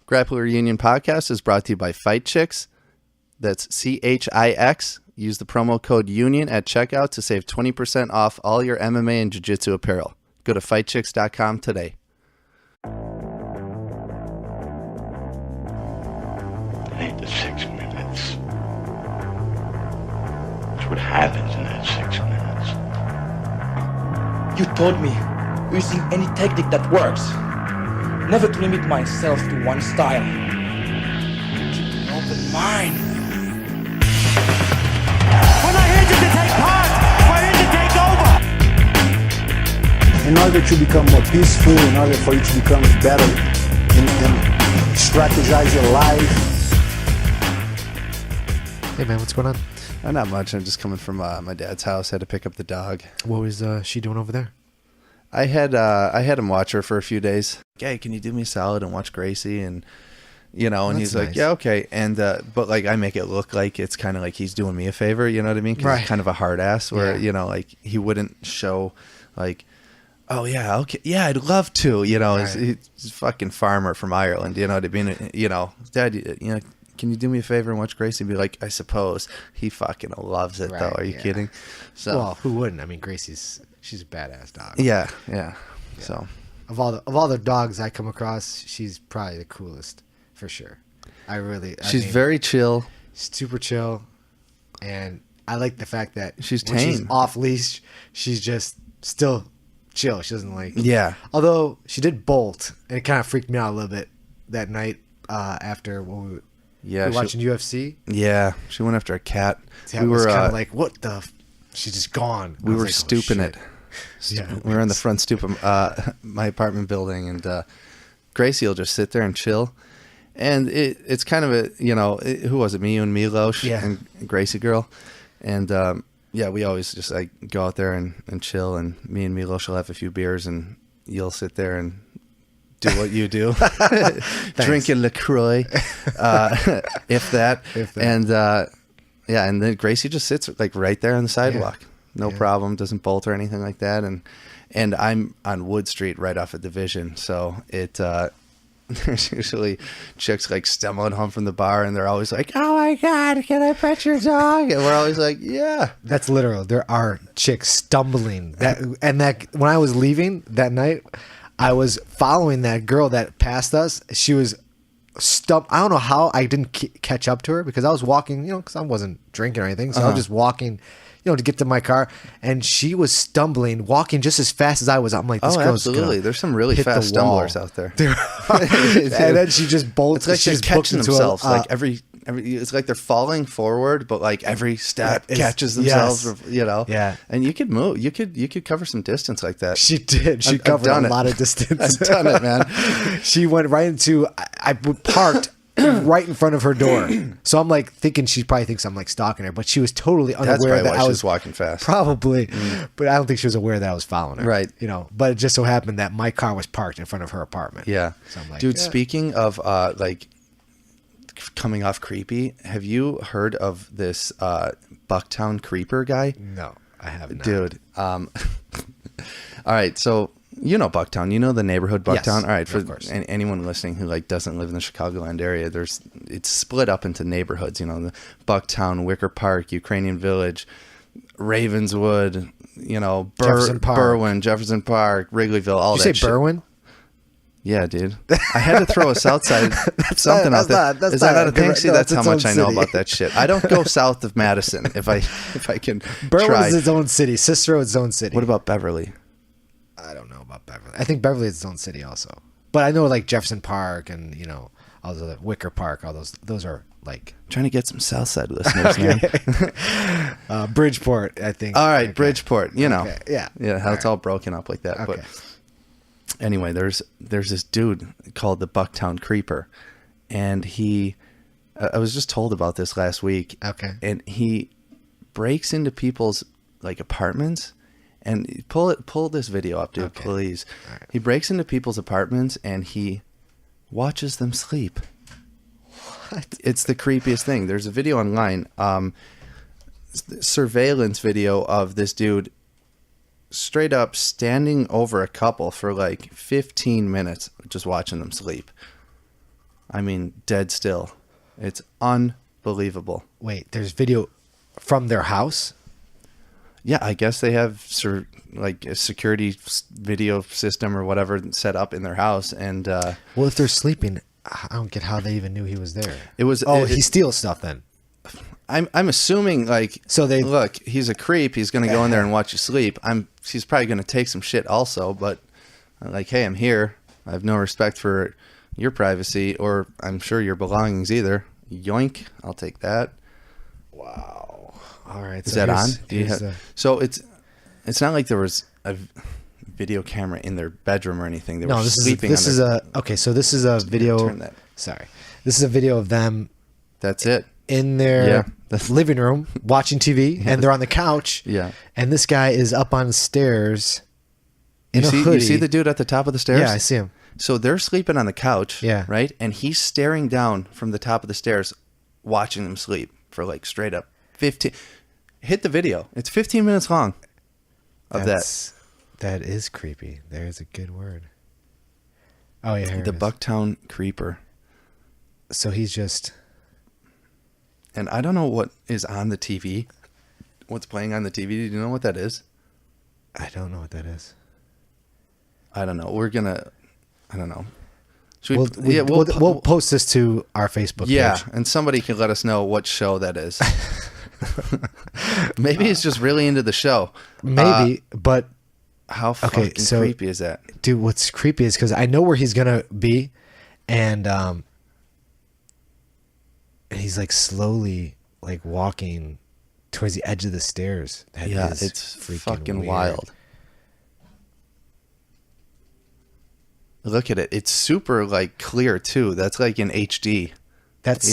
Grappler Union Podcast is brought to you by Fight Chicks. That's CHIX. Use the promo code UNION at checkout to save 20% off all your MMA and jiu-jitsu apparel. Go to fightchicks.com today. I need the 6 minutes. That's what happens in that 6 minutes. You told me using any technique that works. Never to limit myself to one style. Keep an open mind. We're not here to take part. We're here to take over. In order to become more peaceful, in order for you to become better and strategize your life. Hey man, what's going on? Not much. I'm just coming from my dad's house. Had to pick up the dog. What was she doing over there? I had him watch her for a few days. Hey, can you do me a solid and watch Gracie? And and That's he's nice. like, yeah, okay. And but like I make it look like it's kind of like he's doing me a favor. You know what I mean? 'Cause Right. he's kind of a hard ass. Where Yeah. like he wouldn't show like, oh yeah, okay, yeah, I'd love to. Right. He's a fucking farmer from Ireland. You know what I mean? Dad, can you do me a favor and watch Gracie? And be like, I suppose. He fucking loves it, Right, though. Are you yeah. kidding? So Well, who wouldn't? I mean, she's a badass dog. yeah. So Of all the dogs I come across, she's probably the coolest for sure. she's very chill. super chill, and I like the fact that She's when she's tame. off leash, she's just still chill. She doesn't like. Yeah. Although she did bolt, and it kind of freaked me out a little bit that night after when we Yeah, were watching UFC. Yeah, she went after a cat. Yeah, we were kind of like, what the? She's just gone. we I was were like, oh, stooping shit. it. Yeah, We were on the front stoop of my apartment building, and Gracie will just sit there and chill. And it's kind of who was it? Me and Milos and Gracie girl. And we always just like go out there and chill. And me and Milos will have a few beers, and you'll sit there and do what you do, drinking LaCroix, if that. And and then Gracie just sits like right there on the sidewalk. No problem, doesn't bolt or anything like that. And I'm on Wood Street right off of Division, so there's usually chicks like stumbling home from the bar, and they're always like, "Oh my God, can I pet your dog?" And we're always like, "Yeah." That's literal. There are chicks stumbling. That when I was leaving that night, I was following that girl that passed us. She was I don't know how I didn't catch up to her because I was walking, because I wasn't drinking or anything. So I was just walking, to get to my car, and she was stumbling, walking just as fast as I was. I'm like, this girl's absolutely. There's some really fast stumblers out there. And then she just bolts. It's like she's they're catching booked into themselves. a, Like every, it's like they're falling forward, but like every step catches themselves. Yes. Yeah. And you could move. You could cover some distance like that. She did. She I've covered done a it. lot of distance. I've done it, man. She went right into. I parked right in front of her door, so I'm like thinking she probably thinks I'm like stalking her, but she was totally That's unaware probably that why I she was was walking fast. Probably, but I don't think she was aware that I was following her. Right. But it just so happened that my car was parked in front of her apartment. Yeah. So I'm like, dude, yeah. speaking of like coming off creepy, have you heard of this Bucktown Creeper guy? No, I haven't. Dude. All right, so you know Bucktown, you know the neighborhood Bucktown. Yes, All right, for of course. anyone listening who like doesn't live in the Chicagoland area, it's split up into neighborhoods. The Bucktown, Wicker Park, Ukrainian Village, Ravenswood, Jefferson Park. Berwyn, Jefferson Park, Wrigleyville, all Did that you say shit. Berwyn? Yeah, dude. I had to throw a south side something out there. Is that not a thing? See, that's how much I know about that shit. I don't go south of Madison if I can Berwyn try. is its own city. Cicero is its own city. What about Beverly? I don't know about Beverly. I think Beverly is its own city also. But I know like Jefferson Park and all the Wicker Park. All those are like Trying to get some south side listeners, man. Bridgeport. I think. All right, Okay. Bridgeport. Okay, yeah. How it's all broken up like that. Okay. But anyway, there's this dude called the Bucktown Creeper, and I was just told about this last week. Okay. And he breaks into people's like apartments, and pull this video up, dude, Okay. please. All right. He breaks into people's apartments and he watches them sleep. What? It's the creepiest thing. There's a video online, surveillance video of this dude straight up standing over a couple for like 15 minutes just watching them sleep. I mean, dead still. It's unbelievable. Wait, there's video from their house? Yeah, I guess they have like a security video system or whatever set up in their house. And well, if they're sleeping, I don't get how they even knew he was there. He steals stuff then. I'm assuming like, so they look, he's a creep. He's going to go in there and watch you sleep. He's probably going to take some shit also, but like, hey, I'm here. I have no respect for your privacy, or I'm sure your belongings either. Yoink. I'll take that. Wow. All right. Is that on? So it's not like there was a video camera in their bedroom or anything. They were sleeping. So this is a video. Sorry. This is a video of them. That's it. In their living room watching TV, and they're on the couch. Yeah. And this guy is up on the stairs in a hoodie. You see the dude at the top of the stairs? Yeah, I see him. So they're sleeping on the couch. Yeah. Right? And he's staring down from the top of the stairs, watching them sleep for like straight up 15. Hit the video. It's 15 minutes long of that. That is creepy. There's a good word. Oh, yeah. The Bucktown Creeper. So he's just... And I don't know what is on the TV. What's playing on the TV? Do you know what that is? I don't know what that is. I don't know. I don't know. We'll post this to our Facebook page. Yeah, and somebody can let us know what show that is. Maybe he's just really into the show. Maybe, but... How fucking creepy is that? Dude, what's creepy is because I know where he's going to be, and he's like slowly like walking towards the edge of the stairs. It's fucking weird. Wild. Look at it. It's super like clear too. That's like in HD. That's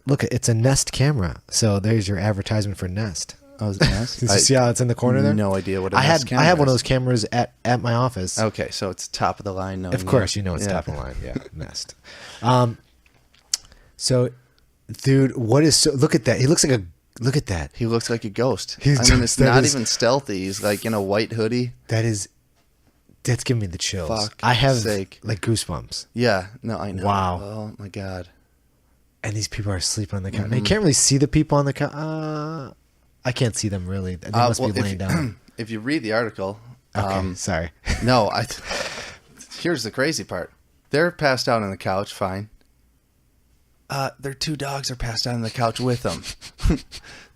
look, it's a Nest camera. So there's your advertisement for Nest. Oh, is it Nest? You see how it's in the corner there? No idea what a Nest camera I have is. one of those cameras at my office. Okay, so it's top of the line. Of course, you know it's top of the line. Yeah, Nest. So, dude, look at that. He looks like look at that. He looks like a ghost. It's not even stealthy. He's like in a white hoodie. That's giving me the chills. I have like goosebumps. Yeah, no, I know. Wow. Oh my God. And these people are sleeping on the couch. Mm-hmm. Now, you can't really see the people on the couch. I can't see them really. They must be laying down. If you read the article. Okay, sorry. No, here's the crazy part. They're passed out on the couch, fine. Their two dogs are passed out on the couch with them.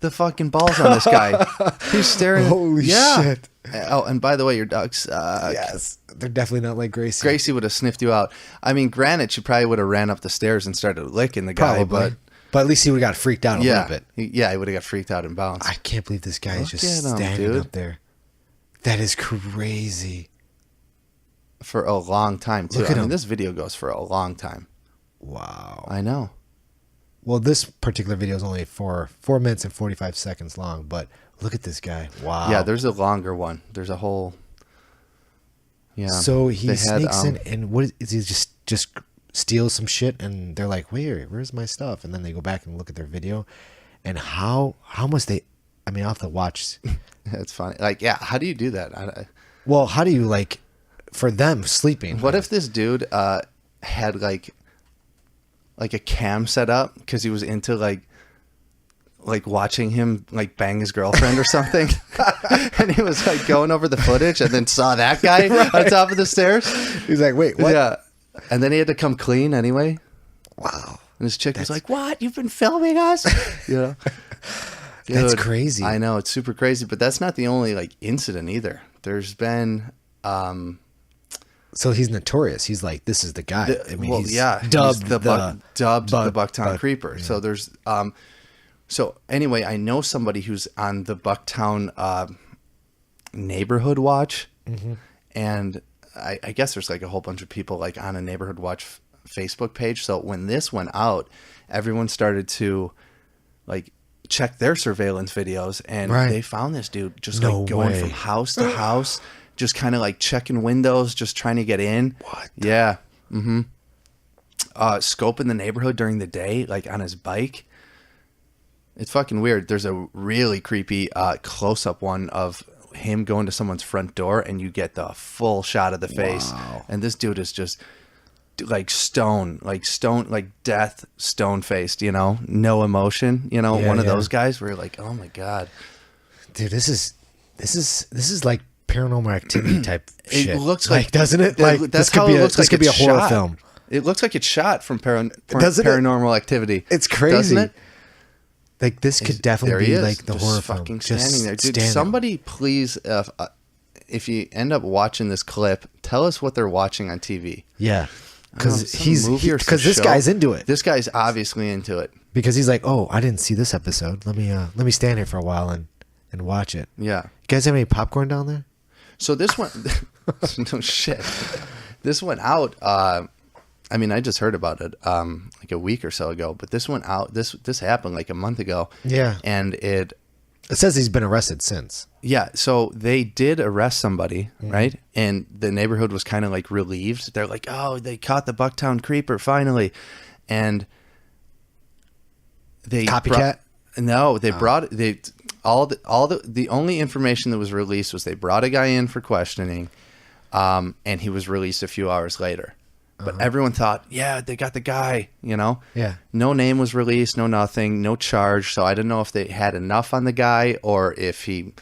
The fucking balls on this guy. He's staring. Holy shit. Oh, and by the way, your dogs. Yes. They're definitely not like Gracie. Gracie would have sniffed you out. I mean, granted, she probably would have ran up the stairs and started licking the guy. Probably. But at least he would have got freaked out a little bit. Yeah, he would have got freaked out and bounced. I can't believe this guy is just standing up there. That is crazy. For a long time, too. I mean, this video goes for a long time. Wow. I know. Well, this particular video is only 4 minutes and 45 seconds long, but look at this guy. Wow. Yeah, there's a longer one. There's a whole... Yeah. So he sneaks in, and what is he just steals some shit, and they're like, where's my stuff? And then they go back and look at their video, and how must they... I mean, I'll have to watch... It's funny. Like, yeah, how do you do that? Well, how do you, like, for them sleeping? What if this dude had, like a cam set up because he was into, like watching him, like, bang his girlfriend or something? And he was, like, going over the footage and then saw that guy on top of the stairs? He's like, wait, what? Yeah. And then he had to come clean anyway. Wow. And his chick was like, what? You've been filming us? You know? Dude, that's crazy. I know, it's super crazy, but that's not the only like incident either. There's been so he's notorious. He's like, this is the guy. He's dubbed the Bucktown Creeper. Yeah. So there's so anyway, I know somebody who's on the Bucktown neighborhood watch, and I guess there's like a whole bunch of people like on a neighborhood watch Facebook page. So when this went out, everyone started to like check their surveillance videos, and they found this dude just like going from house to house, just kind of like checking windows, just trying to get in. What? Yeah. Scoping the neighborhood during the day, like on his bike. It's fucking weird. There's a really creepy close-up one of him going to someone's front door, and you get the full shot of the face. Wow. And this dude is just like death, stone faced, no emotion, one of those guys where you're like, oh my God, dude, this is like Paranormal Activity type shit. It looks like, doesn't it? Like this could be a horror film. It looks like it's shot from Doesn't it? Paranormal Activity. It's crazy. Doesn't it? Like this could definitely be like the just horror fucking film. standing there, dude. Somebody please, if you end up watching this clip, tell us what they're watching on TV. Yeah, because because this guy's into it. This guy's obviously into it because he's like, oh, I didn't see this episode. Let me stand here for a while and watch it. Yeah. You guys have any popcorn down there? So this one, no shit. This went out. I mean, I just heard about it like a week or so ago, but this went out. This happened like a month ago. Yeah. And it says he's been arrested since. Yeah. So they did arrest somebody, right? And the neighborhood was kind of like relieved. They're like, oh, they caught the Bucktown Creeper finally. And they copycat. The only information that was released was they brought a guy in for questioning, and he was released a few hours later. But everyone thought, yeah, they got the guy, Yeah. No name was released, no nothing, no charge. So I don't know if they had enough on the guy or if he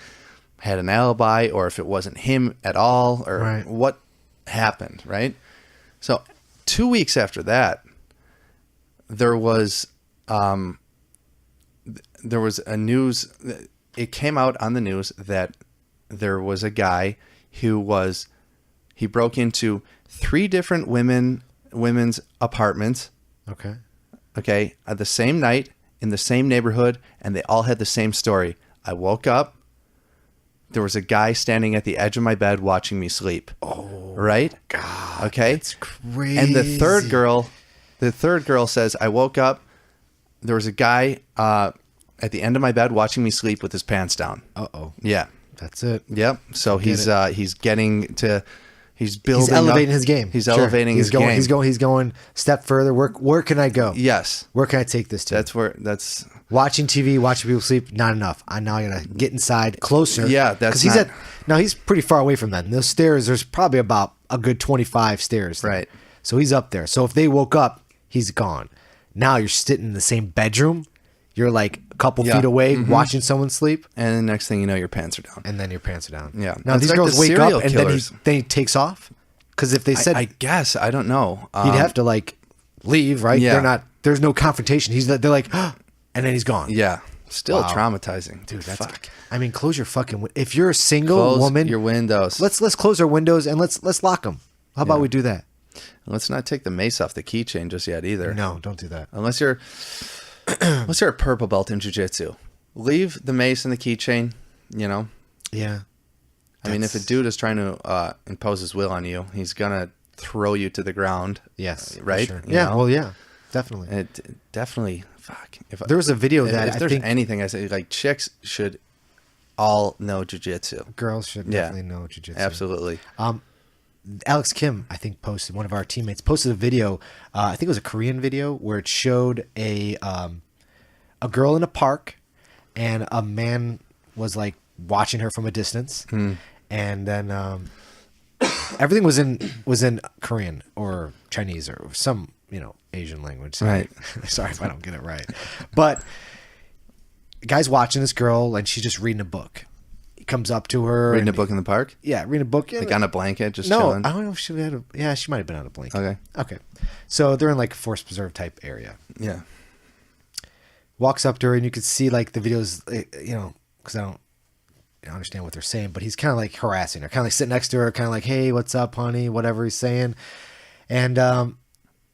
had an alibi or if it wasn't him at all or what happened, right? So 2 weeks after that, there was a news. It came out on the news that there was a guy he broke into 3 different women's apartments. Okay. At the same night in the same neighborhood, and they all had the same story. I woke up. There was a guy standing at the edge of my bed watching me sleep. Oh, right? God. Okay. It's crazy. And the third girl says, I woke up. There was a guy at the end of my bed watching me sleep with his pants down. Uh-oh. Yeah. That's it. Yep. So he's building He's elevating his game. He's elevating his game. He's going step further. Where can I go? Yes. Where can I take this to? That's watching TV, watching people sleep. Not enough. I gotta get inside closer. Yeah, that's because he's pretty far away from that. And those stairs, there's probably about a good 25 stairs. There. Right. So he's up there. So if they woke up, he's gone. Now you're sitting in the same bedroom. You're like a couple feet away watching someone sleep. And the next thing you know, your pants are down. And then your pants are down. Yeah. Now these girls wake up and then he takes off. Because if they said, I guess, I don't know. He'd have to like leave, right? Yeah. There's no confrontation. They're like, and then he's gone. Yeah. Still traumatizing. Dude, that's fuck. I mean, close your fucking. If you're a single woman, your windows. Let's close our windows and let's lock them. How about we do that? Let's not take the mace off the keychain just yet either. No, don't do that. Unless you're a purple belt in jiu-jitsu. Leave the mace and the keychain, Yeah. I mean, if a dude is trying to impose his will on you, he's gonna throw you to the ground. Yes. Right. Sure. Yeah. Well, yeah. Definitely. It definitely. Fuck. There was a video that if there's anything I say, like chicks should all know jiu-jitsu. Girls should definitely know jiu-jitsu. Absolutely. Alex Kim, I think, one of our teammates posted a video. I think it was a Korean video where it showed a girl in a park, and a man was like watching her from a distance, and then everything was in Korean or Chinese or some Asian language. Right. Sorry if I don't get it right, but the guy's watching this girl, and she's just reading a book. Comes up to her. Reading a book in the park? Yeah, reading a book. Like on a blanket, just chilling? I don't know if she had she might have been on a blanket. Okay. So they're in like a forest preserve type area. Yeah. Walks up to her, and you could see like the videos, because I don't understand what they're saying, but he's kind of like harassing her, kind of like sitting next to her, kind of like, hey, what's up, honey, whatever he's saying. And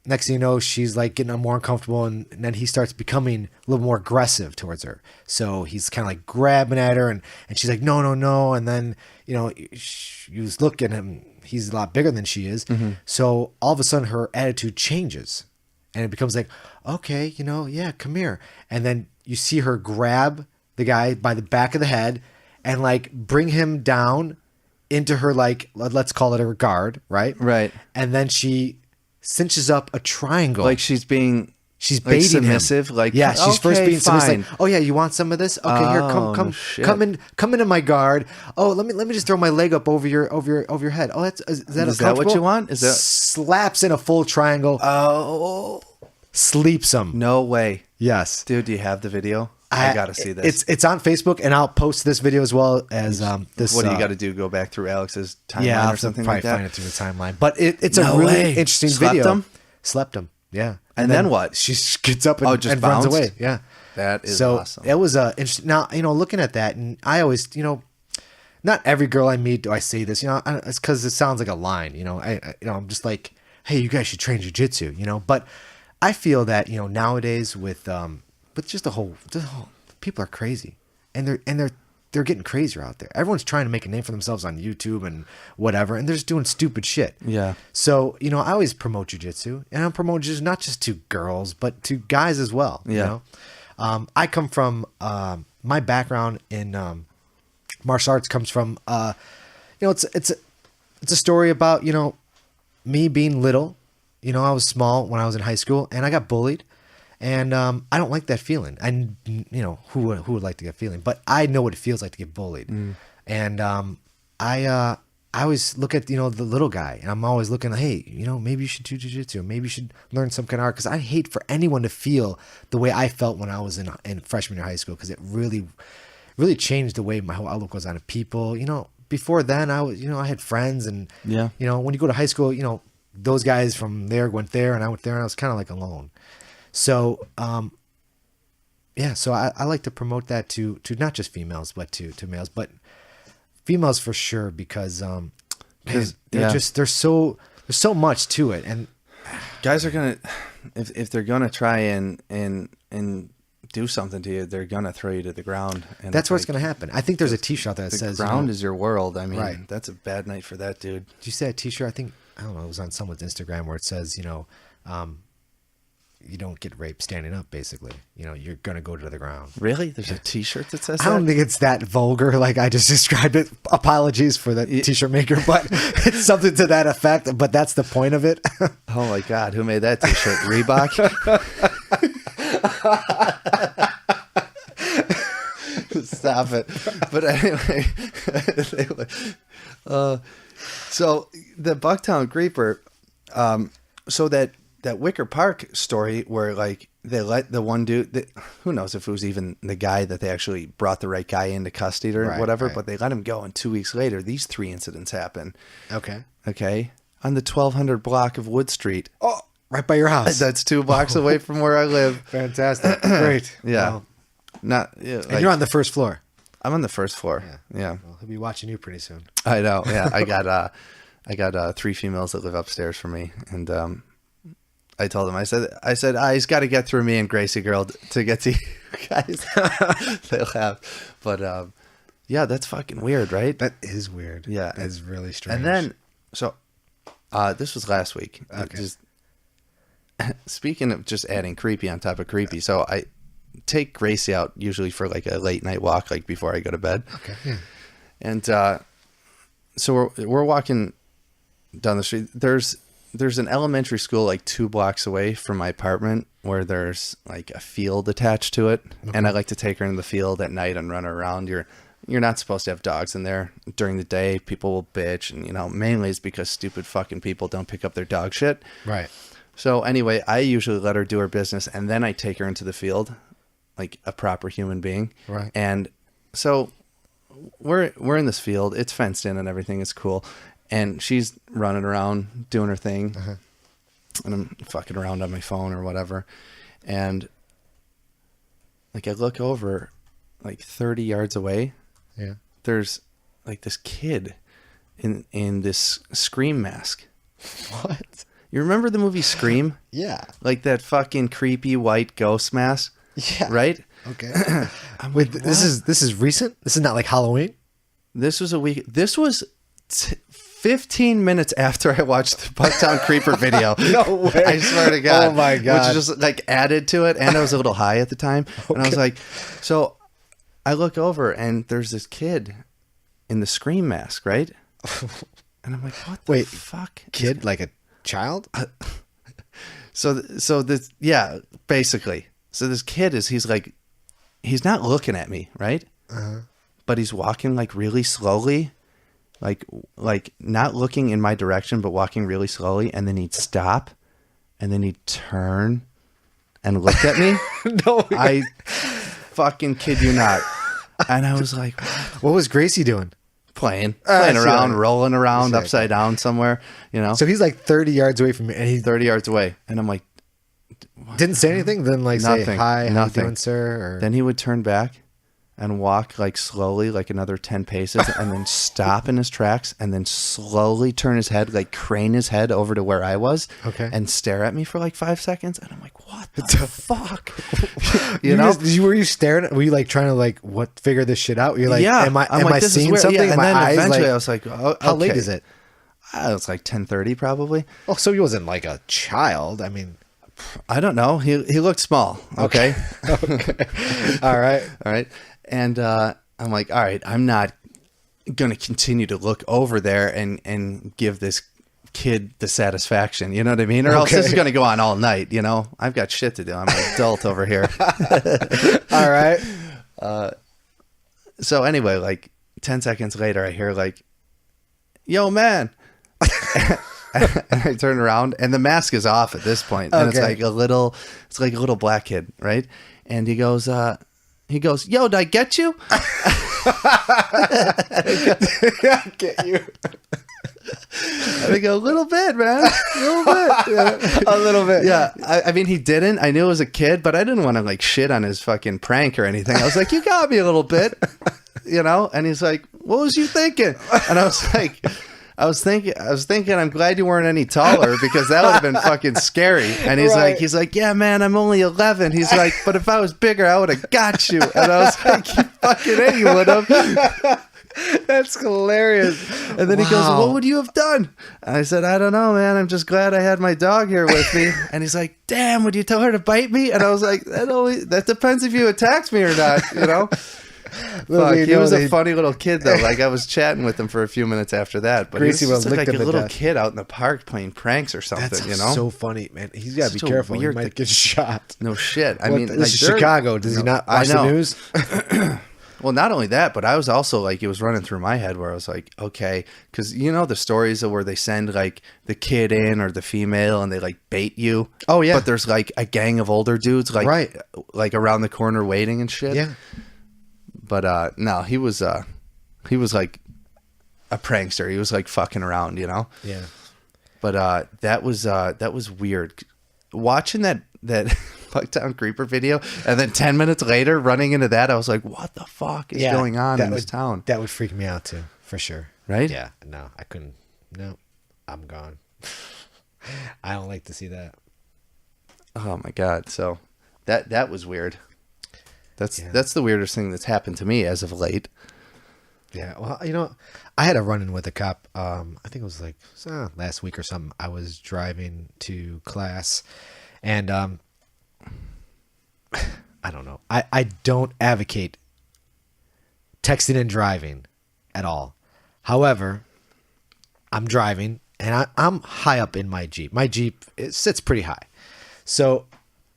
next thing you know, she's like getting more uncomfortable, and then he starts becoming a little more aggressive towards her. So he's kind of like grabbing at her, and she's like, no. And then, she was looking at him. He's a lot bigger than she is. So all of a sudden her attitude changes, and it becomes like, okay, yeah, come here. And then you see her grab the guy by the back of the head and like bring him down into her, like, let's call it her guard. Right. Right. And then she cinches up a triangle. Like she's being She's Like baiting submissive, him. like, yeah, she's first okay, being submissive. fine. Like, oh yeah, you want some of this? Okay, here, Shit. come into my guard. Oh, let me just throw my leg up over your head. Oh, is that Is that what you want? Is that slaps in a full triangle? Oh, Sleeps him. no way, Yes, dude. Do you have the video? I gotta see this. It's on Facebook, and I'll post this video as well as this. What do you got to do? Go back through Alex's timeline Yeah, or something probably like that? find it through the timeline. But it's No a really way. interesting Slept video. him? Slept him. Yeah. And then what? She gets up and, just and runs bounced? away. Yeah. That is so awesome. it was interesting. Now, looking at that, and I always, not every girl I meet do I say this, it's because it sounds like a line, I'm just like, hey, you guys should train jiu-jitsu, but I feel that, nowadays with just the whole people are crazy, and they're getting crazier out there. Everyone's trying to make a name for themselves on YouTube and whatever, and they're just doing stupid shit. Yeah. So, I always promote jiu-jitsu, and I promote jiu-jitsu not just to girls, but to guys as well. Yeah. I come from, my background in martial arts comes from, it's a story about, me being little. I was small when I was in high school, and I got bullied. And I don't like that feeling. And who would like to get feeling? But I know what it feels like to get bullied. And I always look at the little guy, and I'm always looking. Hey, maybe you should do jiu-jitsu. Maybe you should learn some kind of art, because I hate for anyone to feel the way I felt when I was in freshman year of high school, because it really, really changed the way my whole outlook was on people. Before then I was I had friends, and Yeah. When you go to high school, those guys from there went there, and I went there, and I was kind of like alone. So, so I like to promote that to not just females, but to males, but females for sure, because there's so much to it, and Guys are gonna, if they're gonna try and do something to you, they're gonna throw you to the ground. And that's what's going to happen. I think there's a T-shirt out there that the says ground is your world. I mean, Right. that's a bad night for that dude. Did you say a T-shirt? I think I don't know. It was on someone's Instagram where it says you don't get raped standing up. Basically, you're gonna go to the ground. Really? There's a T-shirt that says I don't that? think it's that vulgar like I just described it. Apologies for the T-shirt maker, but it's something to that effect. But that's the point of it. Oh my God, who made that T-shirt? Reebok? Stop it. But anyway, so the Bucktown Creeper, so that Wicker Park story where like they let the one dude, who knows if it was even the guy that they actually brought the right guy into custody or whatever, but they let him go, and 2 weeks later these 3 incidents happen. Okay, on the 1200 block of Wood Street. Oh, right by your house. That's 2 blocks away from where I live. Fantastic. Great. Yeah. Well, and you're on the first floor. I'm on the first floor. Yeah. Well, he'll be watching you pretty soon. I know. Yeah. I got 3 females that live upstairs from me, and I told them, I said, he's got to get through me and Gracie girl to get to you guys. They laugh, but yeah, that's fucking weird, right? That is weird. Yeah, that's really strange. And then, so this was last week. Okay. Just speaking of just adding creepy on top of creepy, so I take Gracie out usually for like a late night walk, like before I go to bed. Okay. Yeah. And so we're walking down the street. There's an elementary school like 2 blocks away from my apartment where there's like a field attached to it. Okay. And I like to take her in the field at night and run her around. You're not supposed to have dogs in there during the day. People will bitch, and mainly it's because stupid fucking people don't pick up their dog shit. Right. So anyway, I usually let her do her business, and then I take her into the field like a proper human being. Right. And so we're in this field. It's fenced in and everything is cool. And she's running around doing her thing. Uh-huh. And I'm fucking around on my phone or whatever. And like I look over like 30 yards away. Yeah. There's like this kid in this Scream mask. What? You remember the movie Scream? Yeah. Like that fucking creepy white ghost mask? Yeah. Right? Okay. Wait, this is recent? This is not like Halloween? This was a week. This was 15 minutes after I watched the Bucktown Creeper video. No way. I swear to God. Oh my God. Which just like added to it. And I was a little high at the time. Okay. And I was like, so I look over and there's this kid in the Scream mask, right? And I'm like, what the fuck? Kid? Like a child? So this, yeah, basically. So this kid he's not looking at me, right? But he's walking like really slowly, like not looking in my direction, but walking really slowly. And then he'd stop, and then he'd turn and look at me. No, I fucking kid you not. And I was like, what was Gracie doing? playing around, sure. rolling around Sure. upside down somewhere, you know. So he's like 30 yards away from me, and he 30 yards away, and I'm like, didn't say anything. Then like say Nothing. hi, how you Nothing. doing, sir? Or... Then he would turn back and walk like slowly, like another 10 paces, and then stop in his tracks, and then slowly turn his head, like crane his head over to where I was, Okay. and stare at me for like 5 seconds, and I'm like, what the fuck? you know? Were you staring? Were you like trying to like figure this shit out? You're like, Yeah, am I I'm like, this is seeing weird. something? Yeah, and My then eyes, eventually like, I was like, oh, how late okay. is it? It was like 10:30 probably. Oh, so he wasn't like a child. I mean, I don't know. He looked small. Okay. okay. All right. All right. And I'm like, all right, I'm not going to continue to look over there and give this kid the satisfaction. You know what I mean? Or else this is going to go on all night. You know, I've got shit to do. I'm an adult over here. All right. So anyway, like 10 seconds later, I hear like, yo, man. And I turn around and the mask is off at this point. And it's like a little black kid. Right. And he goes, yo, did I get you? I get you. And I go, a little bit, man. A little bit. Yeah. A little bit. Yeah. I mean, he didn't. I knew it was a kid, but I didn't want to like shit on his fucking prank or anything. I was like, you got me a little bit, you know? And he's like, what was you thinking? And I was like, I was thinking, I'm glad you weren't any taller because that would have been fucking scary. And he's like, yeah, man, I'm only 11. He's like, but if I was bigger, I would have got you. And I was like, you fucking A, you would have. That's hilarious. And then he goes, what would you have done? And I said, I don't know, man. I'm just glad I had my dog here with me. And he's like, damn, would you tell her to bite me? And I was like, that depends if you attacked me or not, you know? Fuck, he was a funny little kid, though. Like, I was chatting with him for a few minutes after that. But Gracie he was will just lick like a him to little death. kid out in the park playing pranks or something, That's you know? so funny, man. He's got to be Such a careful. He weird might thing. get shot. No shit. I What mean, the- like, this is they're- Chicago. Does he not watch the news? Well, not only that, but I was also like, it was running through my head where I was like, okay, because you know the stories of where they send like the kid in or the female and they like bait you. Oh, yeah. But there's like a gang of older dudes like Right. like around the corner waiting and shit. Yeah. But no, he was like a prankster. He was like fucking around, you know. Yeah. But that was weird. Watching that Bucktown Creeper video, and then 10 minutes later running into that, I was like, what the fuck is going on in this town? That would freak me out too, for sure. Right? Yeah. No, I couldn't. No, I'm gone. I don't like to see that. Oh my god. So that was weird. That's the weirdest thing that's happened to me as of late. Yeah. Well, you know, I had a run-in with a cop. I think it was like last week or something. I was driving to class, and I don't know. I don't advocate texting and driving at all. However, I'm driving and I'm high up in my Jeep. My Jeep, it sits pretty high. So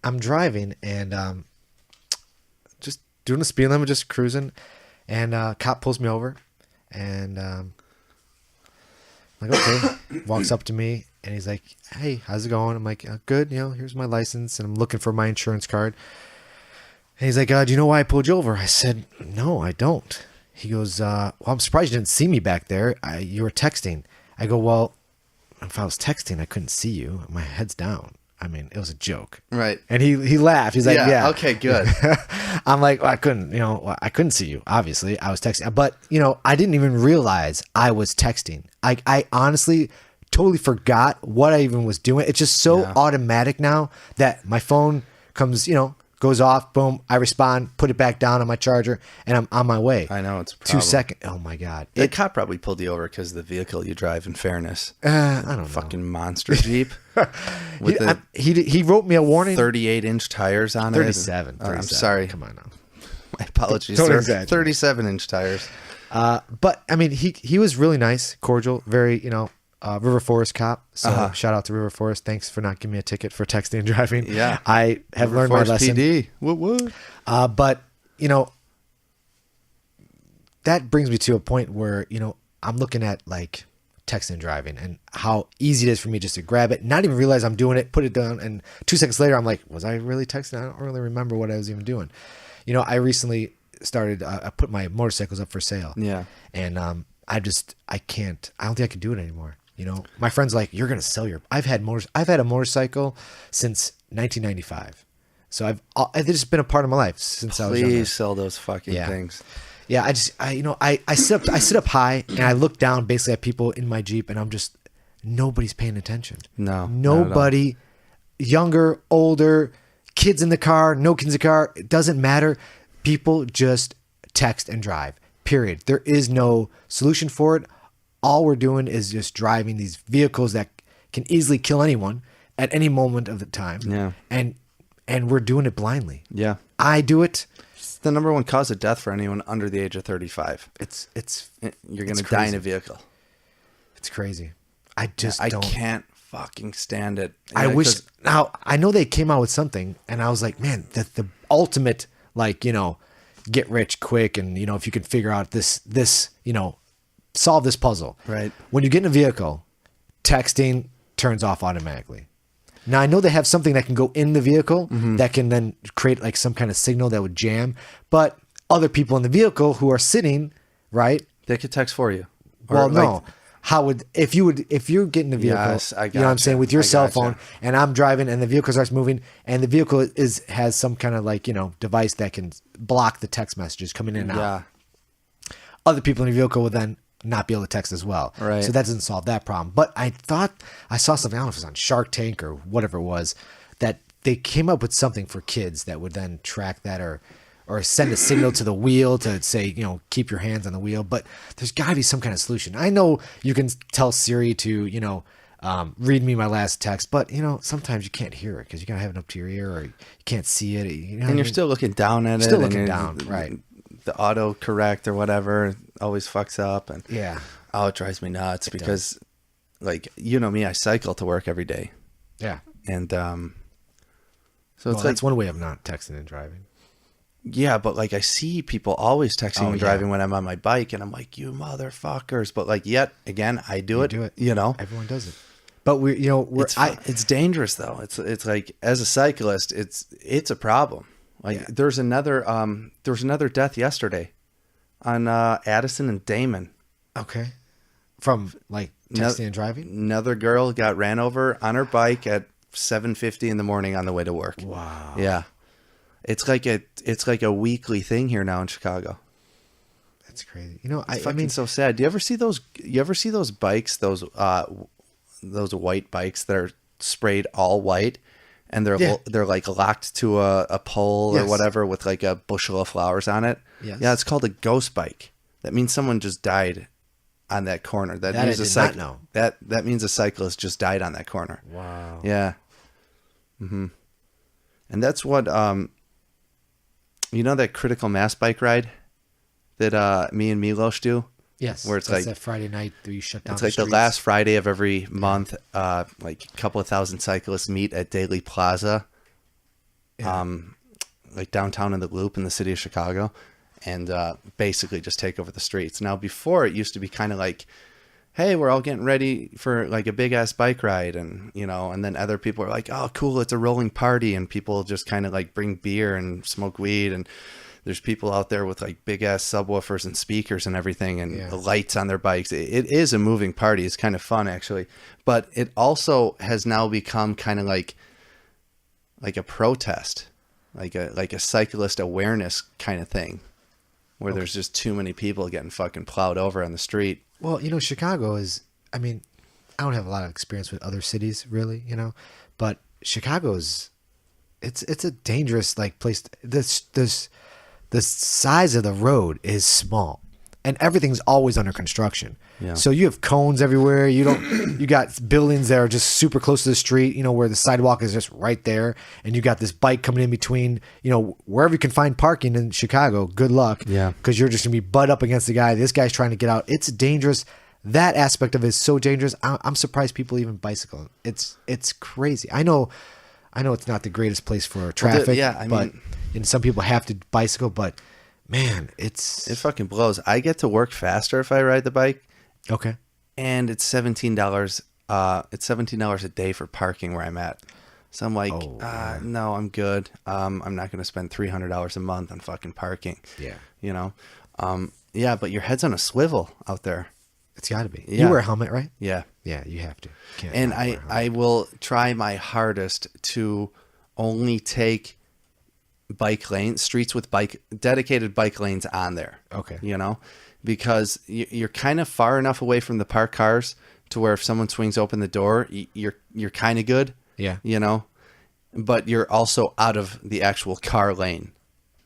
I'm driving and just doing the speed limit, just cruising. And cop pulls me over and I'm like, okay. Walks up to me and he's like, hey, how's it going? I'm like, good. You know, here's my license. And I'm looking for my insurance card. And he's like, do you know why I pulled you over? I said, no, I don't. He goes, well, I'm surprised you didn't see me back there. You were texting. I go, well, if I was texting, I couldn't see you. My head's down. I mean, it was a joke. Right. And he laughed. He's like, yeah. Okay, good. I'm like, well, I couldn't see you. Obviously, I was texting. But, you know, I didn't even realize I was texting. I honestly totally forgot what I even was doing. It's just so automatic now that my phone comes, you know, goes off, boom, I respond, put it back down on my charger, and I'm on my way. I know, it's a problem. 2 seconds. Oh, my God. The cop probably pulled you over because of the vehicle you drive, in fairness. I don't know. Fucking monster Jeep. He wrote me a warning. 38-inch tires on 37. it. I'm sorry. Come on now. My apologies, Don't sir. exaggerate. 37-inch tires. But I mean, he was really nice, cordial, very, you know, River Forest cop. So shout out to River Forest. Thanks for not giving me a ticket for texting and driving. Yeah. I have learned my lesson. PD. What? But, you know, that brings me to a point where, you know, I'm looking at like texting and driving and how easy it is for me just to grab it, not even realize I'm doing it, put it down. And 2 seconds later, I'm like, was I really texting? I don't really remember what I was even doing. You know, I recently started, I put my motorcycles up for sale. Yeah. And I don't think I can do it anymore. You know, my friend's like, you're going to sell your, I've had a motorcycle since 1995. So it's just been a part of my life since I was younger. Please sell those fucking things. Yeah, I sit up high and I look down basically at people in my Jeep and I'm just, nobody's paying attention. No. Nobody, younger, older, kids in the car, no kids in the car, it doesn't matter. People just text and drive, period. There is no solution for it. All we're doing is just driving these vehicles that can easily kill anyone at any moment of the time. Yeah. And we're doing it blindly. Yeah. I do it. It's the number one cause of death for anyone under the age of 35. You're going to die in a vehicle. It's crazy. I can't fucking stand it. I wish. Now I know they came out with something, and I was like, man, the ultimate, like, you know, get rich quick, and you know, if you can figure out this, you know, solve this puzzle. Right. When you get in a vehicle, texting turns off automatically. Now I know they have something that can go in the vehicle that can then create like some kind of signal that would jam, but other people in the vehicle who are sitting, right? They could text for you. Well, no. If you're getting the vehicle, Yes, I you know what I'm saying, with your cell gotcha. phone, and I'm driving and the vehicle starts moving and the vehicle has some kind of like, you know, device that can block the text messages coming in and out. Yeah. Other people in the vehicle will then not be able to text as well. Right. So that doesn't solve that problem. But I thought I saw something, I don't know if it was on Shark Tank or whatever it was, that they came up with something for kids that would then track that or send a signal to the wheel to say, you know, keep your hands on the wheel. But there's got to be some kind of solution. I know you can tell Siri to, you know, read me my last text, but, you know, sometimes you can't hear it because you got to have it up to your ear or you can't see it. You know, And you're still looking down at it. Still looking down, right. The autocorrect or whatever always fucks up. And yeah. Oh, it drives me nuts because, like, you know me, I cycle to work every day. Yeah. And so Well, it's that's one way of not texting and driving. Yeah, but like I see people always texting and driving when I'm on my bike, and I'm like, you motherfuckers. But like, yet again, I do it. You know, everyone does it. But it's dangerous though. It's like, as a cyclist, it's a problem. Like there's another death yesterday on Addison and Damon. Okay. From like texting and driving? Another girl got ran over on her bike at 7:50 in the morning on the way to work. Wow. Yeah. It's like a weekly thing here now in Chicago. That's crazy. You know, I mean, so sad. Do you ever see those bikes, those white bikes that are sprayed all white, and they're like locked to a pole or whatever with like a bushel of flowers on it? Yes. Yeah, it's called a ghost bike. That means someone just died on that corner. That means I did not know. That means a cyclist just died on that corner. Wow. Yeah. Mm-hmm. And that's what you know, that critical mass bike ride that me and Milos do? Yes. Where it's that's like that Friday night that you shut down. It's like the last Friday of every month. Like a couple of thousand cyclists meet at Daily Plaza, like downtown in the Loop in the city of Chicago, and basically just take over the streets. Now, before it used to be kind of like, hey, we're all getting ready for like a big ass bike ride, and you know, and then other people are like, oh, cool, it's a rolling party, and people just kind of like bring beer and smoke weed, and there's people out there with like big ass subwoofers and speakers and everything, and lights on their bikes. It is a moving party. It's kind of fun actually, but it also has now become kind of like a protest, like a cyclist awareness kind of thing, where there's just too many people getting fucking plowed over on the street. Well, you know, Chicago is, I mean, I don't have a lot of experience with other cities really, you know, but Chicago is, it's a dangerous like place. The size of the road is small and everything's always under construction. Yeah. So you have cones everywhere. You got buildings that are just super close to the street, you know, where the sidewalk is just right there. And you got this bike coming in between, you know, wherever you can find parking in Chicago, good luck. Yeah. Cause you're just gonna be butt up against the guy. This guy's trying to get out. It's dangerous that aspect of it is so dangerous. I'm surprised people even bicycle. It's crazy. I know it's not the greatest place for traffic. And some people have to bicycle, but man, it fucking blows. I get to work faster if I ride the bike. Okay. And it's $17. It's $17 a day for parking where I'm at. So I'm like, no, I'm good. I'm not going to spend $300 a month on fucking parking. Yeah. You know? But your head's on a swivel out there. It's got to be. Yeah. You wear a helmet, right? Yeah. Yeah, you have to. And I will try my hardest to only take bike lanes, streets with dedicated bike lanes on there. Okay. You know? Because you're kind of far enough away from the parked cars to where if someone swings open the door, you're kind of good. Yeah. You know, but you're also out of the actual car lane.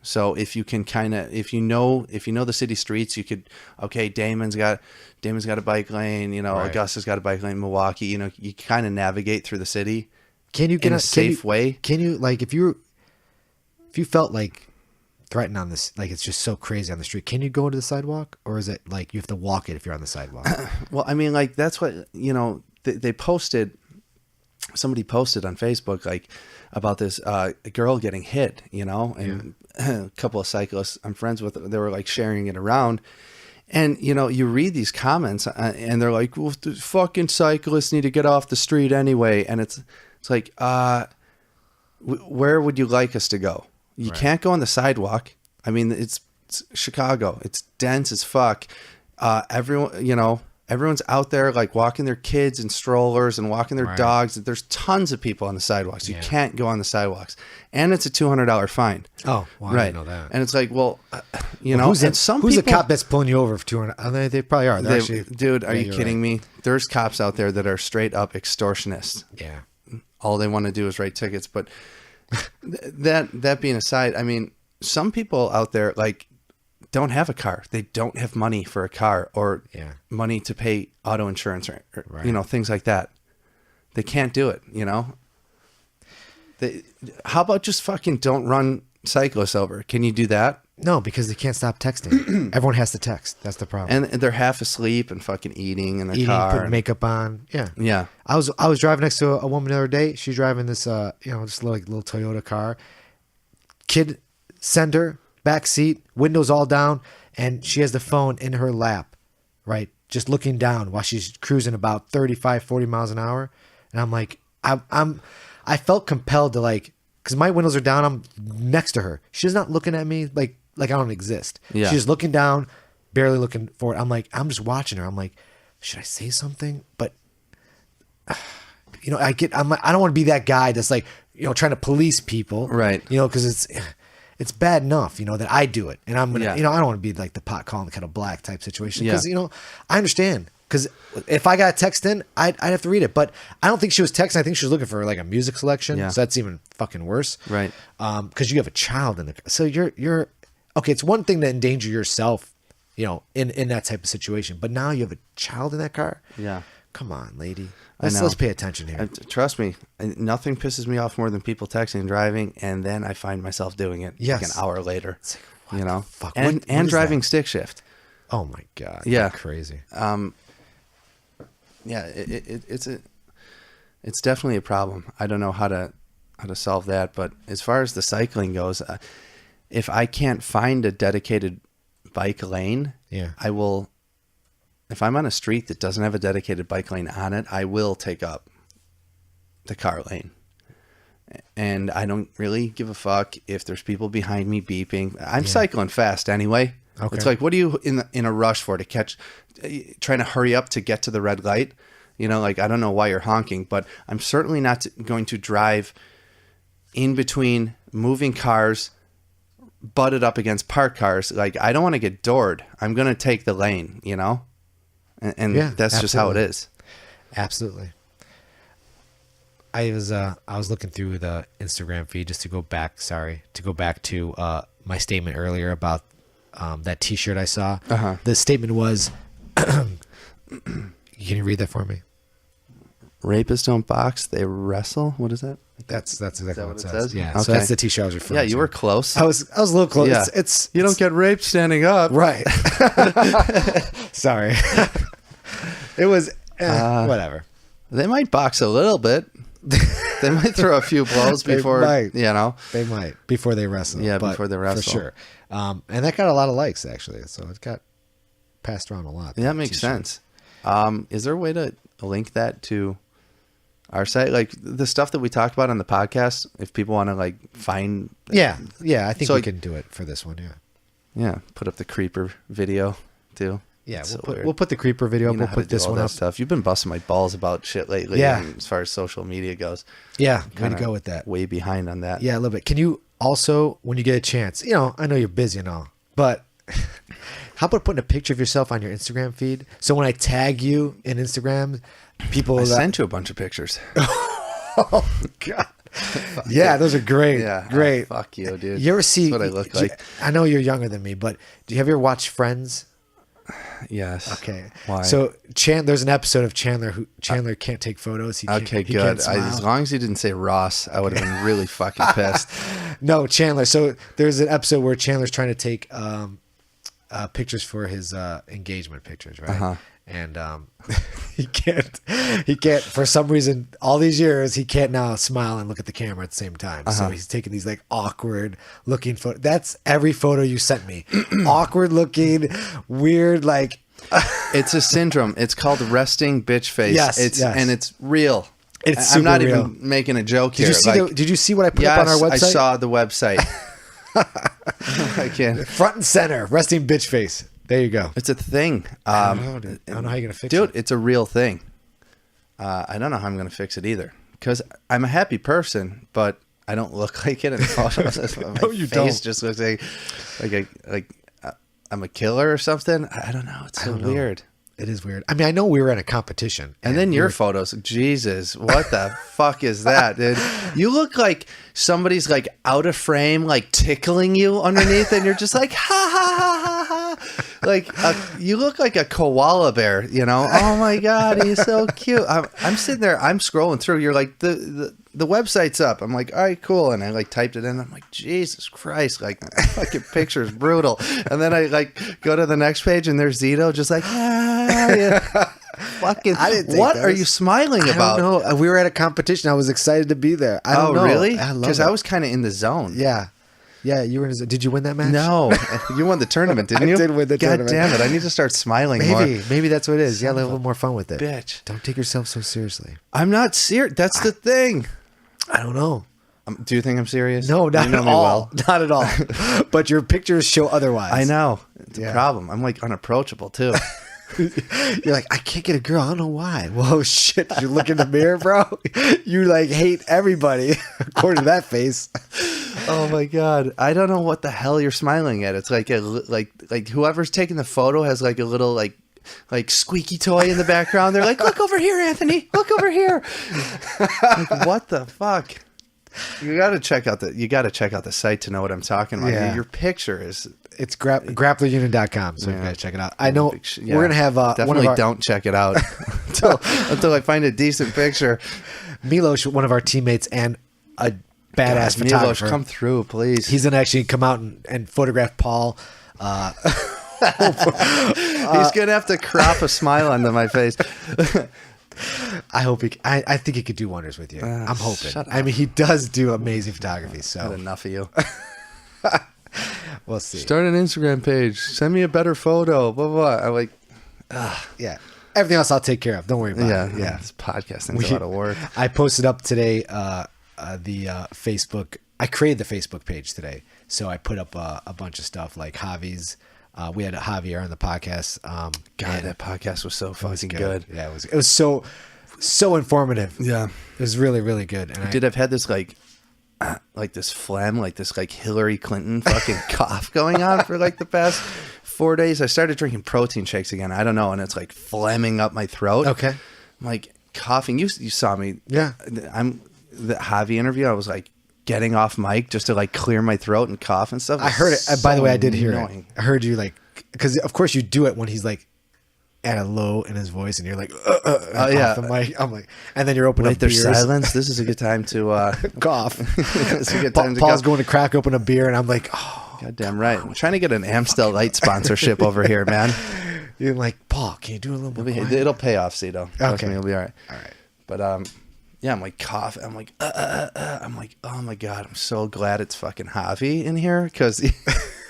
So if you can if you know the city streets, you could, okay, Damon's got a bike lane, you know, right. Augusta's got a bike lane, Milwaukee, you know, you kind of navigate through the city. Can you get in a safe way? Can you, like, if you felt like threatened on this, like it's just so crazy on the street, can you go to the sidewalk, or is it like you have to walk it if you're on the sidewalk? Well, I mean, like, that's what, you know, somebody posted on Facebook, like, about this girl getting hit, you know, and a couple of cyclists I'm friends with, they were like sharing it around. And, you know, you read these comments and they're like, well, the fucking cyclists need to get off the street anyway. And it's like, where would you like us to go? You can't go on the sidewalk. I mean, it's Chicago. It's dense as fuck. Everyone's out there like walking their kids in strollers and walking their dogs. There's tons of people on the sidewalks. You can't go on the sidewalks. And it's a $200 fine. Oh, well, I didn't know that. And it's like, well, who's a cop that's pulling you over for 200? I mean, they probably are. Dude, are you kidding me? There's cops out there that are straight up extortionists. Yeah. All they want to do is write tickets. But that being aside, I mean, some people out there, like, don't have a car. They don't have money for a car or money to pay auto insurance or you know, things like that. They can't do it, you know? How about just fucking don't run cyclists over? Can you do that? No, because they can't stop texting. Everyone has to text. That's the problem. And they're half asleep and fucking eating in their car. Putting makeup on. Yeah. Yeah. I was driving next to a woman the other day. She's driving this this little Toyota car. Kid sender, back seat, windows all down, and she has the phone in her lap, right? Just looking down while she's cruising about 35, 40 miles an hour. And I'm like, I felt compelled to, like, because my windows are down, I'm next to her. She's not looking at me like I don't exist. Yeah. She's looking down, barely looking forward. I'm like, I'm just watching her. I'm like, should I say something? But you know, I don't want to be that guy that's like, you know, trying to police people, right? You know, because it's bad enough, you know, that I do it, and I'm gonna, you know, I don't want to be like the pot calling the kettle black type situation, because you know, I understand, because if I got a text in, I'd have to read it, but I don't think she was texting. I think she was looking for like a music selection, so that's even fucking worse, right? Because you have a child in the, so you're okay. It's one thing to endanger yourself, you know, in that type of situation, but now you have a child in that car. Yeah. Come on, lady. Let's pay attention here. Trust me, nothing pisses me off more than people texting and driving, and then I find myself doing it like an hour later. Like, you know, fuck? And driving stick shift. Oh my god. Yeah, crazy. Yeah, it's definitely a problem. I don't know how to solve that, but as far as the cycling goes, if I can't find a dedicated bike lane, I will. If I'm on a street that doesn't have a dedicated bike lane on it, I will take up the car lane. And I don't really give a fuck if there's people behind me beeping. I'm cycling fast anyway. Okay. It's like, what are you in a rush for, to catch, trying to hurry up to get to the red light? You know, like, I don't know why you're honking, but I'm certainly not going to drive in between moving cars, butted up against parked cars. Like, I don't want to get doored. I'm going to take the lane, you know? And that's just how it is. Absolutely. I was looking through the Instagram feed just to go back to my statement earlier about that T-shirt I saw. The statement was, can you read that for me? Rapists don't box, they wrestle. What is that? That's exactly what it says. Yeah. Okay. So that's the T-shirt I was referring to. Yeah, you were close. I was a little close. Yeah. It's you don't get raped standing up. Right. Sorry. It was whatever. They might box a little bit. They might throw a few blows before, They might before they wrestle. Yeah, before they wrestle. For sure. And that got a lot of likes, actually. So it got passed around a lot. Yeah, that makes sense. Is there a way to link that to our site? Like the stuff that we talk about on the podcast, if people want to like find. Yeah. I think we can do it for this one. Yeah. Yeah. Put up the Creeper video too. Yeah, we'll put the Creeper video up. We'll put this one up. Stuff. You've been busting my balls about shit lately. Yeah. As far as social media goes. Yeah, way to go with that. Way behind on that. Yeah, a little bit. Can you also, when you get a chance, I know you're busy and all, but how about putting a picture of yourself on your Instagram feed? So when I tag you in Instagram, people... I sent you a bunch of pictures. Oh, God. Yeah, those are great. Yeah, great. Fuck you, dude. You ever see... That's what I look like. I know you're younger than me, but do you ever watch Friends? Yes. Okay. Why? So there's an episode of Chandler can't take photos. He can't good. smile. As long as he didn't say Ross, I would have been really fucking pissed. No, Chandler. So there's an episode where Chandler's trying to take pictures for his engagement pictures, right? Uh-huh. And he can't for some reason all these years he can't now smile and look at the camera at the same time. So he's taking these like awkward looking photo. That's every photo you sent me. Awkward looking, weird, like it's a syndrome. It's called resting bitch face. Yes, and it's real. It's I'm not real. even making a joke here. Did you see what I put up on our website? I saw the website. I can't. Front and center, resting bitch face. There you go. It's a thing. I don't know, dude. I don't know how you're gonna fix it. Dude, it's a real thing. I don't know how I'm gonna fix it either. Because I'm a happy person, but I don't look like it in photos. My you face don't. just looks like I'm a killer or something. I don't know. It's so weird. It is weird. I mean, I know we were in a competition. And then your photos, Jesus, what the fuck is that, dude? You look like somebody's like out of frame, like tickling you underneath, and you're just like, ha ha ha ha ha. Like you look like a koala bear, Oh my God, he's so cute. I'm sitting there, I'm scrolling through. You're like the website's up. I'm like, all right, cool. And I like typed it in. I'm like, Jesus Christ, like fucking picture is brutal. And then I like go to the next page and there's Zito just like, fucking. What are you smiling about? I don't know. We were at a competition. I was excited to be there. I don't know. Really? Because I was kind of in the zone. Yeah. Yeah, you were in. Did you win that match? No, you won the tournament, didn't you? I did win the tournament. God damn it! I need to start smiling more. Maybe that's what it is. You gotta have a little more fun with it. Bitch, don't take yourself so seriously. I'm not serious. That's the thing. I don't know. Do you think I'm serious? No, not you know at me all. Well. Not at all. But your pictures show otherwise. I know. It's a problem. I'm like unapproachable too. You're like, I can't get a girl. I don't know why. Whoa, shit. Did you look in the mirror, bro? You like hate everybody according to that face. Oh my God. I don't know what the hell you're smiling at. It's like like whoever's taking the photo has like a little like squeaky toy in the background. They're like, look over here, Anthony. Look over here. Like, what the fuck? You got to check out the site to know what I'm talking about. Yeah. Your picture is it's grapplerunion.com, so you got to check it out. I know we're going to have definitely don't check it out until I find a decent picture. Milos, one of our teammates and a badass photographer. Milos, come through, please. He's going to actually come out and photograph Paul. He's going to have to crop a smile onto my face. I hope I think he could do wonders with you. I'm hoping. I mean, he does do amazing photography. So Not enough of you. We'll see. Start an Instagram page. Send me a better photo. Blah blah. I like. Yeah. Everything else I'll take care of. Don't worry about it. Yeah. This podcast thing's a lot of work. I posted up today the Facebook. I created the Facebook page today, so I put up a bunch of stuff like Javi's. We had Javier on the podcast. God, that podcast was so fucking good. Yeah, it was so informative. Yeah, it was really, really good. And I've had this like this phlegm, like this like Hillary Clinton fucking cough going on for like the past 4 days. I started drinking protein shakes again. I don't know, and it's like phlegming up my throat. Okay, I'm like coughing. You saw me. Yeah, the Javi interview. I was like getting off mic just to like clear my throat and cough and stuff. I heard it. By the way, I did hear it. I heard you like, because of course you do it when he's like at a low in his voice and you're like, yeah. I'm like, and then you're opening up beers. There's silence. This is a good time to cough. It's a good time to Paul's going to crack open a beer and I'm like, oh, goddamn right. I'm trying to get an Amstel Light sponsorship over here, man. You're like, Paul, can you do a little more quiet? It'll pay off, Zito. Trust Okay. me, it'll be all right. All right. But yeah, I'm like coughing. I'm like, I'm like, oh my god, I'm so glad it's fucking Javi in here because,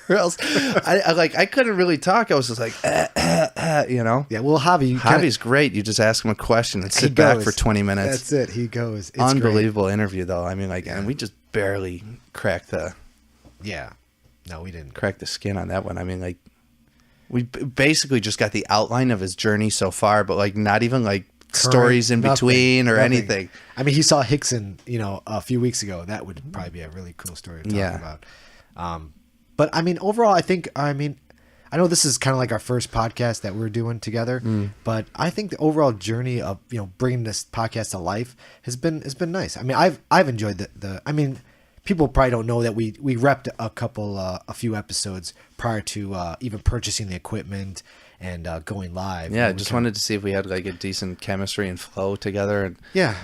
or else, I couldn't really talk. I was just like, you know. Yeah. Well, Javi's great. You just ask him a question and sit back for 20 minutes. That's it. He goes. It's Unbelievable interview though. I mean, like, and we just barely cracked the. Yeah. No, we didn't crack the skin on that one. I mean, like, we basically just got the outline of his journey so far, but like not even like stories in between or anything. I mean, he saw Hickson, a few weeks ago. That would probably be a really cool story to talk about. But I mean, overall, I know this is kind of like our first podcast that we're doing together, but I think the overall journey of bringing this podcast to life has been nice. I mean, I've enjoyed the. I mean, people probably don't know that we repped a few episodes prior to even purchasing the equipment and going live. Yeah, just wanted to see if we had like a decent chemistry and flow together. And yeah.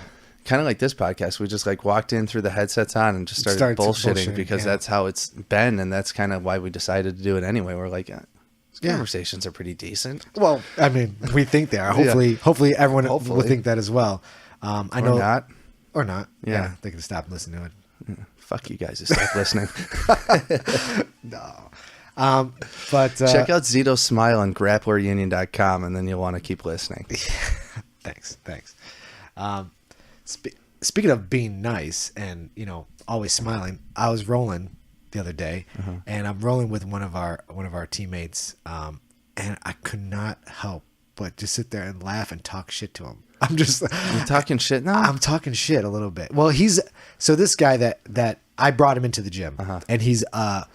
Kind of like this podcast, we just like walked in, threw the headsets on, and just started bullshitting because that's how it's been, and that's kind of why we decided to do it anyway. We're like, these conversations are pretty decent. Well, I mean, we think they are. Hopefully, everyone will think that as well. I know, or not. Yeah, they can stop listening to it. Yeah. Fuck you guys, to stop listening. No. But check out Zito's smile on GrapplerUnion.com, and then you'll want to keep listening. Thanks. Speaking of being nice and always smiling, I was rolling the other day, and I'm rolling with one of our teammates, and I could not help but just sit there and laugh and talk shit to him. I'm just You're talking shit now? I'm talking shit a little bit. Well, this guy that I brought him into the gym, and he's a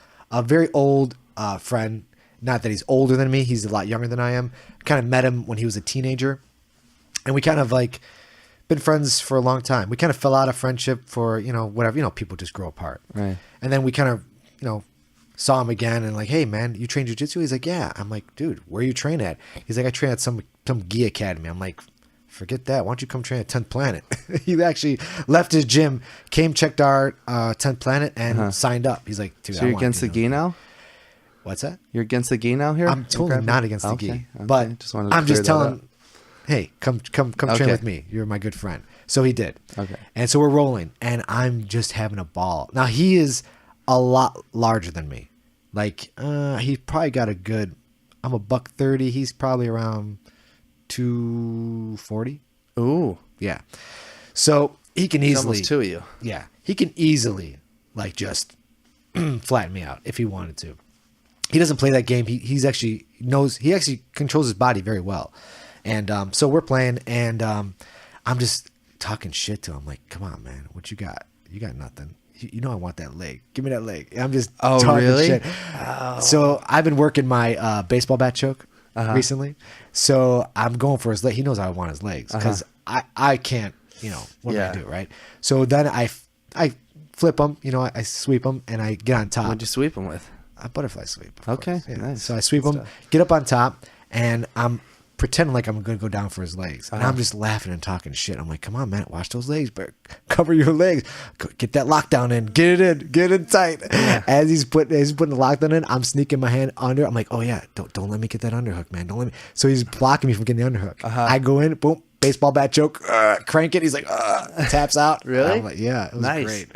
very old friend. Not that he's older than me; he's a lot younger than I am. Kind of met him when he was a teenager, and we kind of like been friends for a long time. We kind of fell out of friendship for whatever. People just grow apart, right? And then we kind of saw him again and like, hey man, you train jiu-jitsu? He's like, yeah. I'm like, dude, where you train at? He's like, I train at some gi academy. I'm like, forget that. Why don't you come train at 10th Planet? He actually left his gym, came, checked our 10th Planet, and signed up. He's like, dude, so you're against the gi now? What's that? You're against the gi now here? I'm totally not against the gi. Okay. I'm just telling, hey, come train with me. You're my good friend. So he did. Okay. And so we're rolling, and I'm just having a ball. Now, he is a lot larger than me. Like, he probably got a good, I'm a $130. He's probably around 240. Ooh. Yeah. So he can easily. Almost two of you. Yeah. He can easily, like, just flatten me out if he wanted to. He doesn't play that game. He actually controls his body very well. And so we're playing, and I'm just talking shit to him. Like, come on, man. What you got? You got nothing. You know I want that leg. Give me that leg. I'm just talking shit. Oh. So I've been working my baseball bat choke recently. So I'm going for his leg. He knows I want his legs because I can't, what am I do, right? So then I flip him, I sweep him, and I get on top. What'd you sweep him with? A butterfly sweep. Okay, yeah. Nice. So I sweep him, get up on top, and I'm pretending like I'm going to go down for his legs. And I'm just laughing and talking shit. I'm like, come on, man, watch those legs, bro. Cover your legs. Get that lockdown in. Get it in. Get it tight. Yeah. As he's putting the lockdown in, I'm sneaking my hand under. I'm like, oh, yeah, don't let me get that underhook, man. Don't let me. So he's blocking me from getting the underhook. I go in, boom, baseball bat choke, crank it. He's like, taps out. Really? I'm like, yeah, it was nice. Great.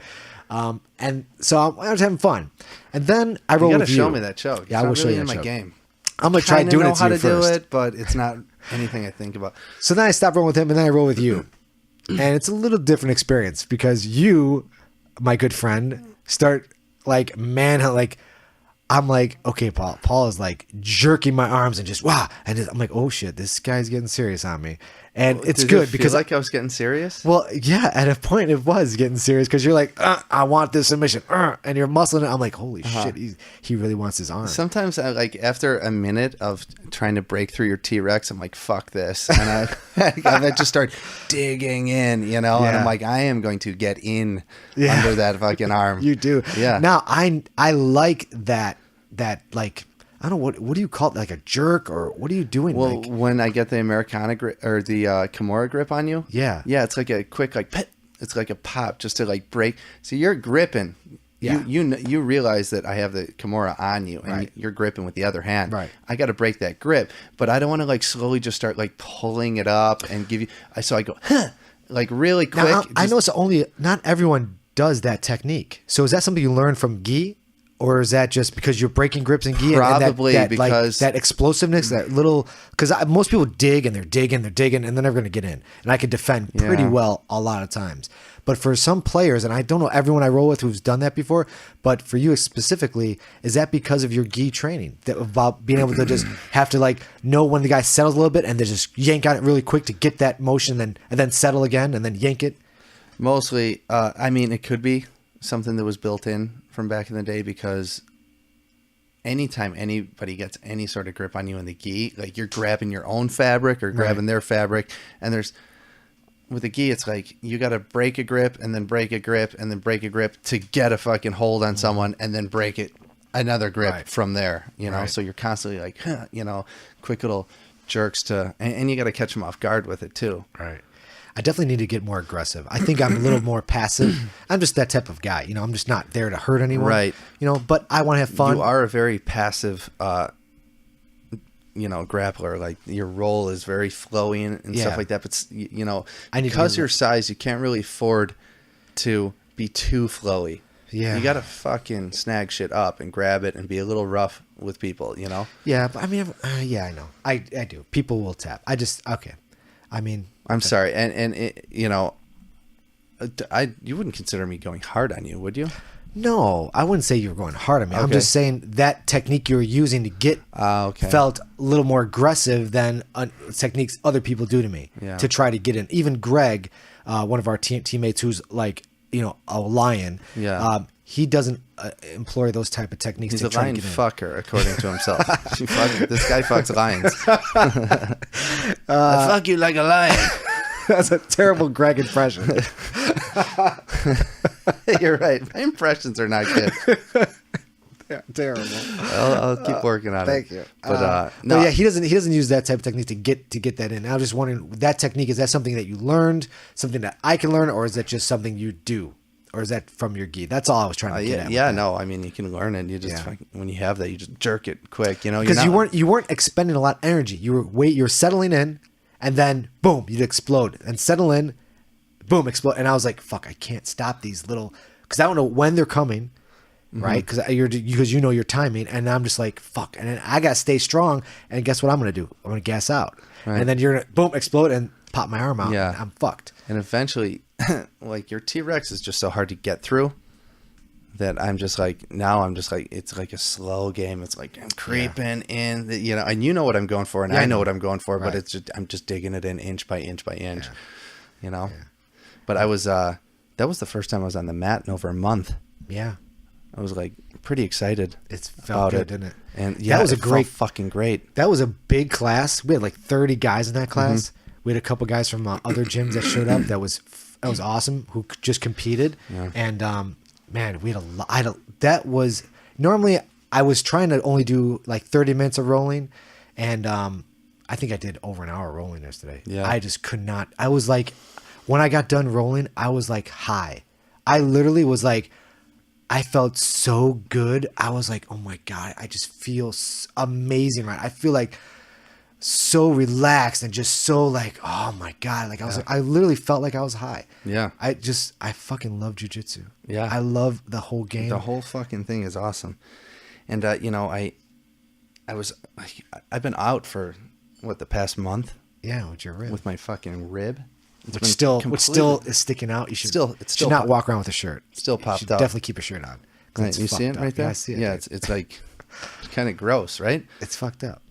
And so I was having fun. And then I roll with you. You got to show me that choke. Yeah, I will show you that my choke. Game. I'm going to try doing it to you first. I know how to do it, but but it's not anything I think about. So then I stop rolling with him, and then I roll with you. And it's a little different experience because you, my good friend, start like I'm like, okay, Paul. Paul is like jerking my arms and just wow. And I'm like, oh shit, this guy's getting serious on me. And it's good because like I was getting serious. Well, yeah, at a point it was getting serious because you're like, I want this submission, and you're muscling it. I'm like, holy shit, he really wants his arm. Sometimes, after a minute of trying to break through your T-Rex, I'm like, fuck this, and I just start digging in, and I'm like, I am going to get in under that fucking arm. You do, yeah. Now I like that like. I don't know what do you call it, like a jerk, or what are you doing? Well, when I get the Americana grip or the Kimura grip on you, yeah, it's like a quick pet. It's like a pop just to like break. So you're gripping, Yeah. You realize that I have the Kimura on you, and Right. you're gripping with the other hand. Right. I got to break that grip, but I don't want to like slowly just start like pulling it up and give you. So I go, huh, like really quick. Now, I know it's only not everyone does that technique. So is that something you learned from gi, or is that just because you're breaking grips in gi? Probably and because that explosiveness, that little. Because most people dig and they're digging, and they're never going to get in. And I can defend pretty Yeah. well a lot of times. But for some players, and I don't know everyone I roll with who's done that before, but for you specifically, is that because of your gi training? That about being able to just have to like know when the guy settles a little bit and then just yank on it really quick to get that motion, and then settle again and then yank it? Mostly, I mean, it could be something that was built in from back in the day, because anytime anybody gets any sort of grip on you in the gi, like you're grabbing your own fabric or grabbing their fabric, and with the gi, it's like you got to break a grip and then break a grip and then break a grip to get a fucking hold on someone, and then break it another grip from there, you know? Right. So you're constantly like, huh, you know, quick little jerks and you got to catch them off guard with it too. Right. I definitely need to get more aggressive. I think I'm a little more passive. I'm just that type of guy. You know, I'm just not there to hurt anyone. Right. You know, but I want to have fun. You are a very passive, grappler. Like your roll is very flowy and stuff like that. But you know, because your size, you can't really afford to be too flowy. Yeah. You got to fucking snag shit up and grab it and be a little rough with people, you know? Yeah, but I mean, I know. I do. People will tap. I mean, I'm sorry. And it, you know, you wouldn't consider me going hard on you, would you? no, I wouldn't say you were going hard on me. I'm Okay. just saying that technique you were using to get Okay. felt a little more aggressive than techniques other people do to me to try to get in. Even Greg, one of our teammates who's like, you know, a lion. Yeah. He doesn't employ those type of techniques. He's to a try lion to get in. fucker, according to himself. This guy fucks lions. I fuck you like a lion. That's a terrible Greg impression. You're right. My impressions are not good. Yeah, terrible. I'll keep working on Thank it. you. But no, But yeah, he doesn't use that type of technique to get that in. I was just wondering, that technique, is that something that you learned, something that I can learn, or is that just something you do, or is that from your gi? That's all I was trying to get at. yeah, no. I mean, you can learn it. You just when you have that, you just jerk it quick. You know, because you weren't expending a lot of energy. You were settling in, and then boom, you'd explode, and settle in, boom, explode. And I was like, fuck, I can't stop these little, because I don't know when they're coming. Right, because you know your timing, and I'm just like fuck, and then I gotta stay strong. And guess what I'm gonna do? I'm gonna gas out, and then you're gonna boom explode and pop my arm out. Yeah, and I'm fucked. And eventually, like your T-Rex is just so hard to get through that I'm just like it's like a slow game. It's like I'm creeping in, you know, and you know what I'm going for, and I know what I'm going for, but it's just I'm just digging it in inch by inch by inch, you know. Yeah. But I was that was the first time I was on the mat in over a month. Yeah. I was like pretty excited. It felt good, didn't it? And yeah, that was a great, fucking great. That was a big class. We had like 30 guys in that class. We had a couple guys from other gyms that showed up. That was awesome. Who just competed. Yeah. And man, we had a lot. That was normally I was trying to only do like 30 minutes of rolling, and I think I did over an hour rolling yesterday. Yeah. I just could not. I was like, when I got done rolling, I was like high. I literally was like, I felt so good. I was like, oh my God, I just feel amazing, right? I feel like so relaxed and just so like, oh my God. Like I was like, I literally felt like I was high. Yeah. I fucking love jiu-jitsu. Yeah. I love the whole game. The whole fucking thing is awesome. And, you know, I've been out for the past month? Yeah. With your rib. With my fucking rib. Which still is sticking out. You should should not walk around with a shirt. Still popped up. Definitely keep a shirt on. Right, you see it right there? Yeah, I see it. Yeah, it's like kind of gross, right? It's fucked up.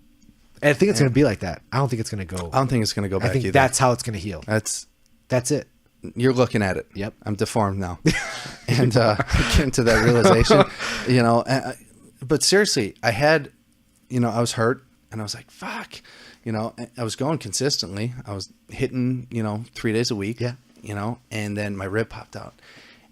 And I think it's going to be like that. I don't think it's going to go. I don't think it's going to go back I think either. that's how it's going to heal. That's it. You're looking at it. Yep. I'm deformed now. And getting to that realization, you know, but seriously, I had, you know, I was hurt and I was like, fuck, you know, I was going consistently. I was hitting, you know, 3 days a week, you know, and then my rib popped out.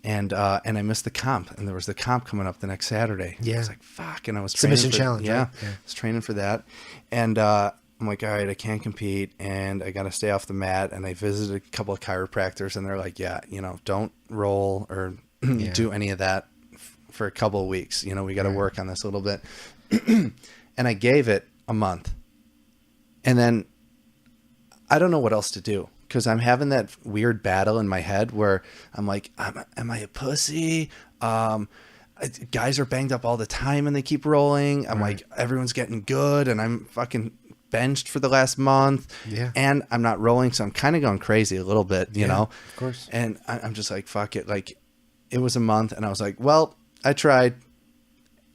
And I missed the comp, and there was the comp coming up the next Saturday. Yeah. I was like, fuck. And I was Submission challenge. Yeah, Right? I was training for that. And I'm like, all right, I can't compete, and I got to stay off the mat. And I visited a couple of chiropractors, and they're like, yeah, you know, don't roll or do any of that for a couple of weeks. You know, we got to work on this a little bit. And I gave it a month. And then I don't know what else to do, because I'm having that weird battle in my head where I'm like, am I a pussy? Guys are banged up all the time and they keep rolling. I'm like, everyone's getting good and I'm fucking benched for the last month. Yeah. And I'm not rolling. So I'm kind of going crazy a little bit, you know? Of course. And I'm just like, fuck it. Like, it was a month and I was like, well, I tried.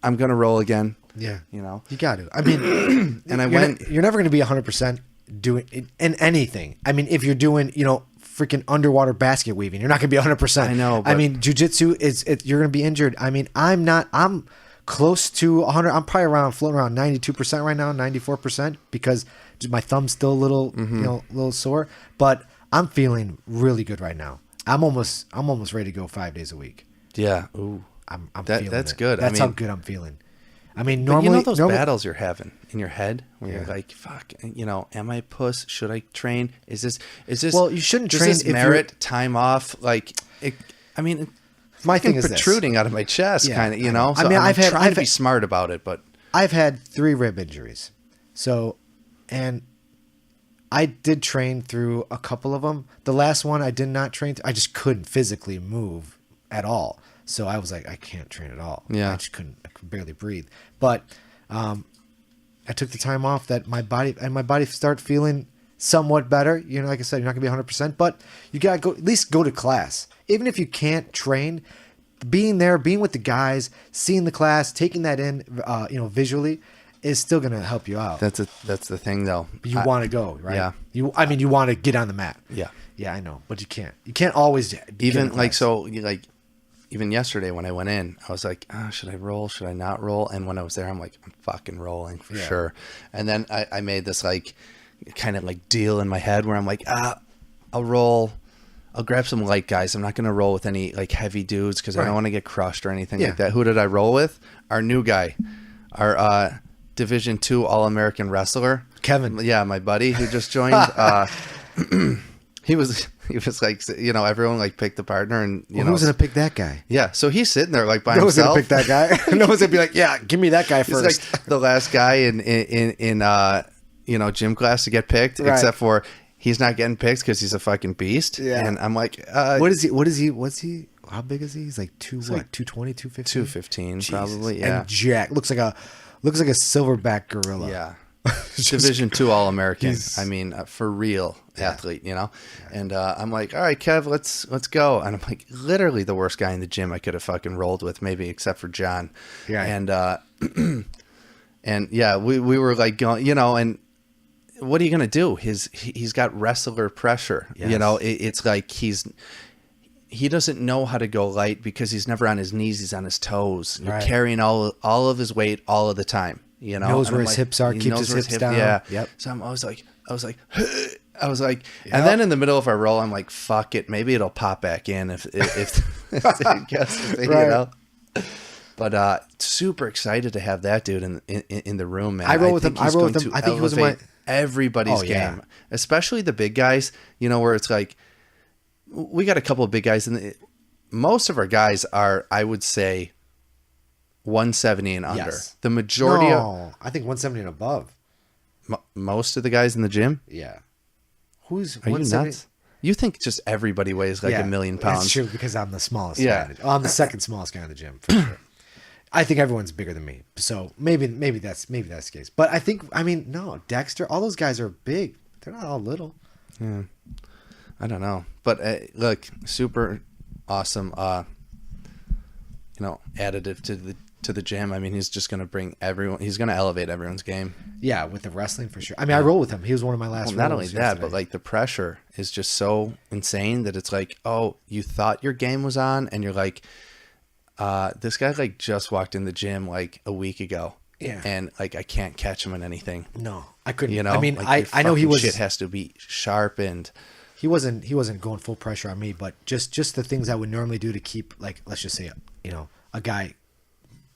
I'm going to roll again. Yeah. You know? You got to. I mean, and you're never going to be 100% doing in anything. I mean, if you're doing, you know, freaking underwater basket weaving, you're not going to be 100%. I know. I mean, jiu-jitsu you're going to be injured. I mean, I'm close to 100. I'm probably floating around 92% right now, 94%, because my thumb's still a little, you know, a little sore, but I'm feeling really good right now. I'm almost ready to go 5 days a week. Yeah. Ooh. I'm feeling that's it. good. That's I mean, how good I'm feeling. I mean, but normally, you know those battles you're having in your head where you're like, fuck, you know, am I a puss? Should I train? Is this well, you shouldn't does train this if merit time off? Like, my thing is protruding out of my chest, kind of, you know. So I mean, I'm trying to be had, smart about it, but I've had 3 rib injuries, and I did train through a couple of them. The last one I did not train. I just couldn't physically move at all. So I was like, I can't train at all. Yeah. I could barely breathe. But I took the time off that my body started feeling somewhat better. You know, like I said, you're not gonna be 100%, but you gotta go, at least go to class. Even if you can't train, being there, being with the guys, seeing the class, taking that in, you know, visually, is still gonna help you out. that's the thing, though. You want to go, right? Yeah. You want to get on the mat. Yeah. Yeah, I know, but you can't. You can't always Even like even yesterday when I went in, I was like, should I roll? Should I not roll? And when I was there, I'm like, I'm fucking rolling for sure. And then I made this like kind of like deal in my head where I'm like, I'll roll. I'll grab some light guys. I'm not going to roll with any like heavy dudes because I don't want to get crushed or anything like that. Who did I roll with? Our new guy, our Division II All-American wrestler. Kevin. Yeah, my buddy who just joined. He was like, you know, everyone like picked the partner and you know. Who's going to pick that guy? Yeah, so he's sitting there like by No one's himself. going to pick that guy. No one's going to be like, yeah, give me that guy first. He's like the last guy in you know, gym class to get picked, except for he's not getting picked because he's a fucking beast. Yeah. And I'm like, what's he? How big is he? He's like 220, 250? 215 probably. Yeah. And Jack looks like a silverback gorilla. Yeah. Division II All-American. I mean, for real athlete, you know? Yeah. And I'm like, all right, Kev, let's go. And I'm like, literally the worst guy in the gym I could have fucking rolled with, maybe except for John. Yeah. And and yeah, we were like going, you know, and what are you gonna do? He's got wrestler pressure. Yes. You know, it's like he doesn't know how to go light because he's never on his knees, he's on his toes. You're carrying all of his weight all of the time. You know, knows where his hips are, keeps his hips down. Yeah. Yep. So I was like, yep. And then in the middle of our roll, I'm like, fuck it, maybe it'll pop back in if you know. But super excited to have that dude in the room, man. I roll with him. I think he was my everybody's game, especially the big guys. You know, where it's like we got a couple of big guys, and most of our guys are, I would say, 170 and under. Yes. The majority I think 170 and above. Most of the guys in the gym? Yeah. Who's Are you nuts? You think just everybody weighs like 1 million pounds. That's true because I'm the smallest guy. I'm the second smallest guy in the gym for sure. I think everyone's bigger than me. So maybe that's the case. But I mean, no, Dexter, all those guys are big. They're not all little. Yeah. I don't know. But look, super awesome you know, additive to the gym. I mean, he's just going to bring everyone. He's going to elevate everyone's game. Yeah, with the wrestling for sure. I mean, I roll with him. He was one of my last. Well, not only that, but like the pressure is just so insane that it's like, oh, you thought your game was on, and you're like, this guy like just walked in the gym like a week ago. Yeah, and like I can't catch him in anything. No, I couldn't. You know, I mean, like, I know he was. Shit has to be sharpened. He wasn't going full pressure on me, but just the things I would normally do to keep, like, let's just say, you know, a guy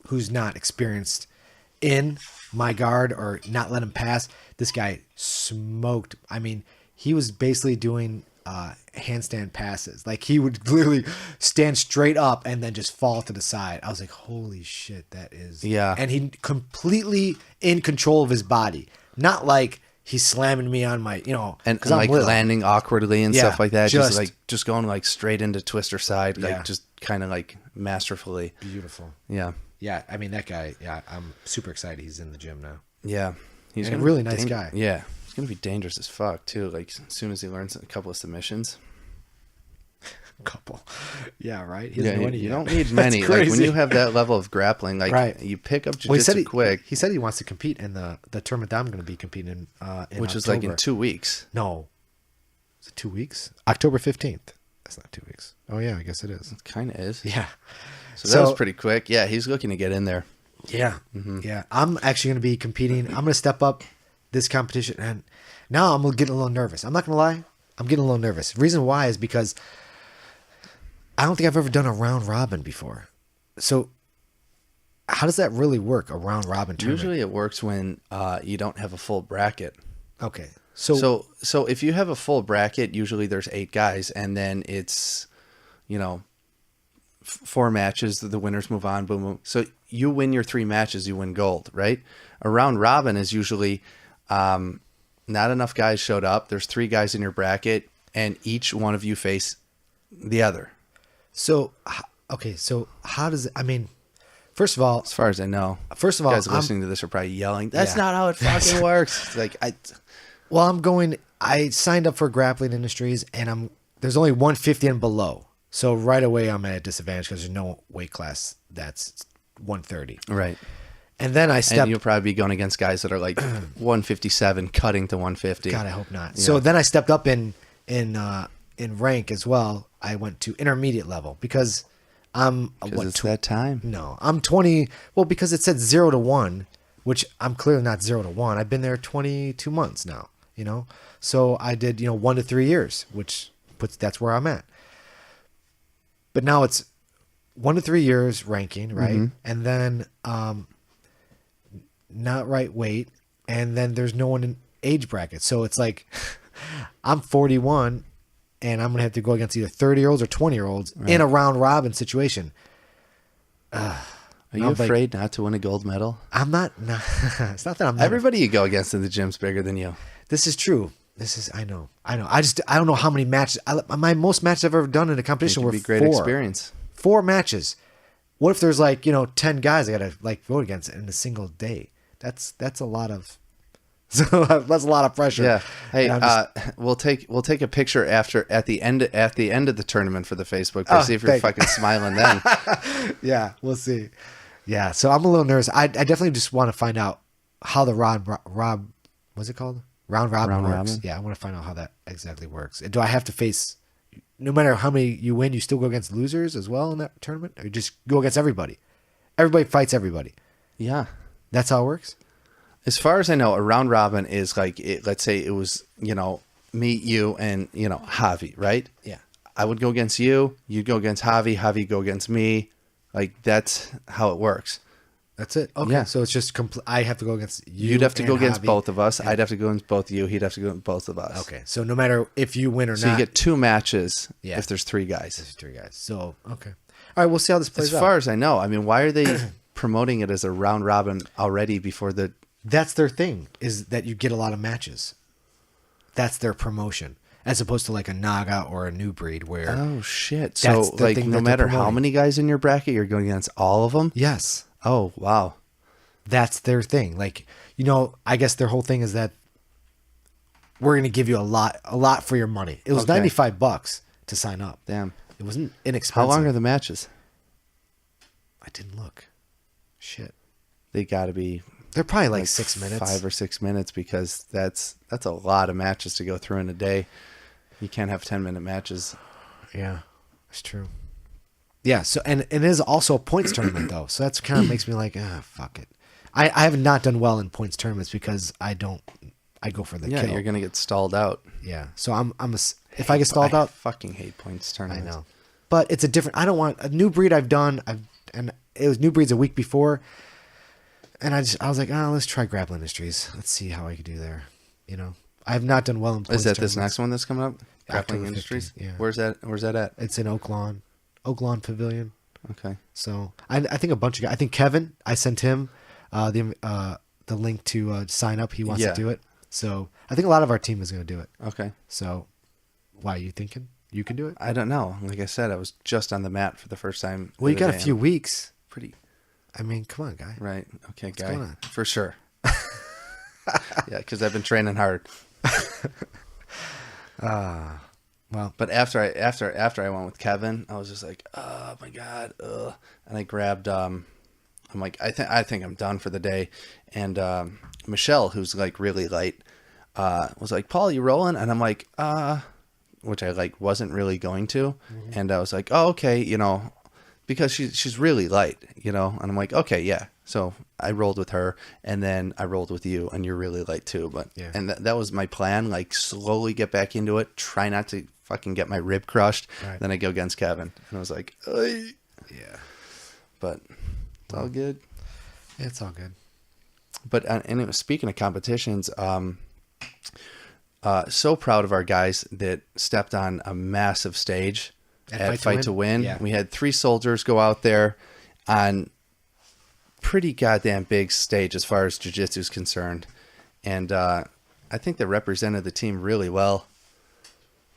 who's not experienced in my guard or not let him pass. This guy smoked. I mean, he was basically doing handstand passes. Like he would literally stand straight up and then just fall to the side. I was like, holy shit, that is. Yeah. And he completely in control of his body. Not like he's slamming me on my, and I'm like little. landing awkwardly and Yeah, stuff like that. Just going like straight into twister side, like just kind of like masterfully. Beautiful. Yeah. Yeah. I mean, that guy, I'm super excited he's in the gym now. Yeah. He's a really nice guy. Yeah. He's going to be dangerous as fuck too. Like as soon as he learns a couple of submissions. Couple. Yeah, right? You don't need many. Like when you have that level of grappling, like you pick up jiu-jitsu quick. He said he wants to compete in the tournament that I'm going to be competing in which October. is like in 2 weeks. No. Is it 2 weeks? October 15th. That's not 2 weeks. Oh, yeah, I guess it is. It kind of is. Yeah. So that was pretty quick. Yeah, he's looking to get in there. Yeah. Mm-hmm. Yeah. I'm actually going to be competing. I'm going to step up this competition. And now I'm getting a little nervous. I'm not going to lie. I'm getting a little nervous. The reason why is because I don't think I've ever done a round robin before. So how does that really work, a round robin tournament? Usually it works when you don't have a full bracket. Okay. So if you have a full bracket, usually there's 8 guys, and then it's, 4 matches. The winners move on. Boom, boom. So you win your 3 matches, you win gold, right? A round robin is usually not enough guys showed up. There's 3 guys in your bracket, and each one of you face the other. So, okay. So how does it, I mean, first of all, as far as I know, guys listening to this are probably yelling, "That's not how it fucking works." Like I signed up for Grappling Industries, and there's only 150 and below. So right away I'm at a disadvantage because there's no weight class that's 130. Right. And then and you'll probably be going against guys that are like 157 cutting to 150. God, I hope not. Yeah. So then I stepped up in rank as well. I went to intermediate level because it's that time. No, I'm 20. Well, because it said 0 to 1, which I'm clearly not 0 to 1. I've been there 22 months now, So I did, 1 to 3 years, which that's where I'm at. But now it's 1 to 3 years ranking, right? Mm-hmm. And then not right weight, and then there's no one in age bracket. So it's like I'm 41. And I'm going to have to go against either 30-year-olds or 20-year-olds in a round robin situation. Are you afraid not to win a gold medal? I'm not. It's not that I'm not. Everybody you go against in the gym's bigger than you. This is true. I know. I don't know how many matches. My most matches I've ever done in a competition were 4. Great experience. 4 matches. What if there's 10 guys I got to vote against in a single day? That's a lot of. So that's a lot of pressure. Yeah. Hey, we'll take a picture at the end of the tournament for the Facebook page. See if you're fucking smiling then. Yeah, we'll see. Yeah. So I'm a little nervous. I definitely just want to find out how the what's it called? Round robin works. Yeah, I want to find out how that exactly works. Do I have to face? No matter how many you win, you still go against losers as well in that tournament, or you just go against everybody? Everybody fights everybody. Yeah. That's how it works. As far as I know, a round robin is like, let's say it was, me, you, and, Javi, right? Yeah. I would go against you. You'd go against Javi go against me. Like, that's how it works. That's it? Okay. Yeah. So it's just I have to go against you. You'd have to go against Javi. both of us. I'd have to go against both of you. He'd have to go against both of us. Okay. So no matter if you win or not. So you get 2 matches if there's 3 guys. There's 3 guys. So, okay. All right. We'll see how this plays out. As far as I know, I mean, why are they promoting it as a round robin already before the... That's their thing, is that you get a lot of matches. That's their promotion, as opposed to like a Naga or a New Breed where... Oh, shit. So, like, no matter how many guys in your bracket, you're going against all of them? Yes. Oh, wow. That's their thing. Like, I guess their whole thing is that we're going to give you a lot for your money. It was $95 to sign up. Damn. It wasn't inexpensive. How long are the matches? I didn't look. Shit. They got to be... They're probably like 6 minutes. 5 or 6 minutes, because that's a lot of matches to go through in a day. You can't have 10-minute matches. Yeah, that's true. Yeah, so and it is also a points tournament though, so that's kind of makes me like, fuck it. I have not done well in points tournaments because I go for the kill. You're gonna get stalled out. Yeah, so if I get stalled out, I fucking hate points tournaments. I know, but it's a different. I don't want a New Breed. And it was New Breeds a week before. And I was like, let's try Grappler Industries. Let's see how I could do there. I have not done well in points. Is that this next one that's coming up? Grappling October Industries. 15th, yeah. Where's that at? It's in Oak Lawn Pavilion. Okay. So I think a bunch of guys. I think Kevin. I sent him the link to sign up. He wants to do it. So I think a lot of our team is going to do it. Okay. So why are you thinking you can do it? I don't know. Like I said, I was just on the mat for the first time. Well, you got a few weeks. Pretty. I mean, come on, guy. Right. Okay, What's guy. going on? For sure. Yeah, because I've been training hard. Well, but after I went with Kevin, I was just like, oh my god, ugh. And I grabbed. I'm like, I think I'm done for the day. And Michelle, who's like really light, was like, Paul, you rolling? And I'm like, which I like wasn't really going to. Mm-hmm. And I was like, oh, okay, you know, because she's really light, you know. And I'm like, okay, yeah. So I rolled with her, and then I rolled with you, and you're really light too. But yeah. And that was my plan, like slowly get back into it, try not to fucking get my rib crushed. Right. Then I go against Kevin, and I was like, Oy. Yeah. But it's all good. Yeah, it's all good. But and speaking of competitions, so proud of our guys that stepped on a massive stage at Fight to Win. Yeah. We had 3 soldiers go out there on pretty goddamn big stage as far as jiu-jitsu is concerned, and I think they represented the team really well.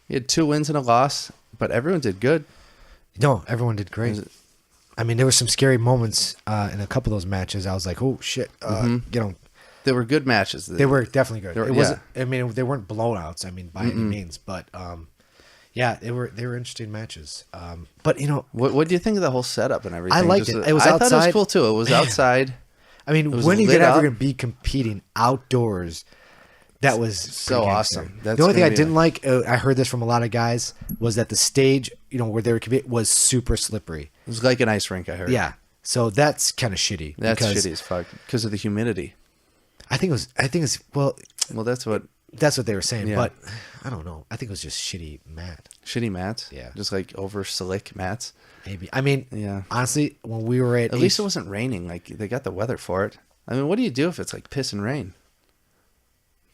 We had 2 wins and a loss, but everyone did good. No, everyone did great. I mean, there were some scary moments in a couple of those matches. I was like, "Oh shit!" You know, they were good matches. They were definitely good. It wasn't. I mean, they weren't blowouts. I mean, by any means, but yeah, they were interesting matches. But you know, what do you think of the whole setup and everything? I liked it. It was outside. I thought it was cool too. It was outside. I mean, when are you ever going to be competing outdoors? That was so awesome. The only thing I didn't like, I heard this from a lot of guys, was that the stage, you know, where they were competing was super slippery. It was like an ice rink, I heard. Yeah. So that's kind of shitty. That's shitty as fuck because of the humidity. I think it's well, that's what they were saying, but I don't know. I think it was just shitty mat. Shitty mats? Yeah. Just like over slick mats? Maybe. I mean, honestly, when we were at least it wasn't raining. Like they got the weather for it. I mean, what do you do if it's like piss and rain?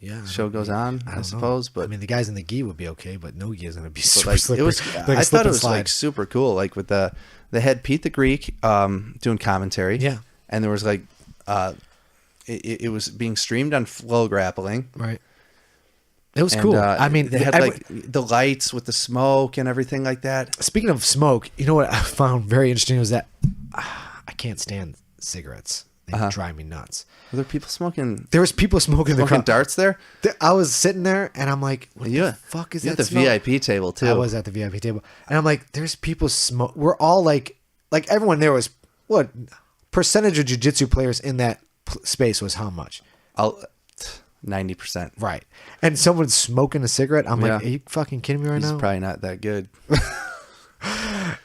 Yeah, show goes on, I suppose. But I mean, the guys in the gi would be okay, but no gi is going to be super slippery. It was. I thought it was like super cool. Like with the head Pete the Greek doing commentary. Yeah, and there was like, it was being streamed on Flow Grappling. Right. It was cool. I mean, they had like the lights with the smoke and everything like that. Speaking of smoke, you know what I found very interesting was that I can't stand cigarettes. They drive me nuts. Were there people smoking? There was people smoking darts there. I was sitting there and I'm like, what the fuck is that? At the smell? VIP table too. I was at the VIP table and I'm like, there's people smoke. We're all like everyone there was what percentage of jiu-jitsu players in that space was how much? 90%. Right. And someone's smoking a cigarette. I'm like, are you fucking kidding me right now? He's probably not that good.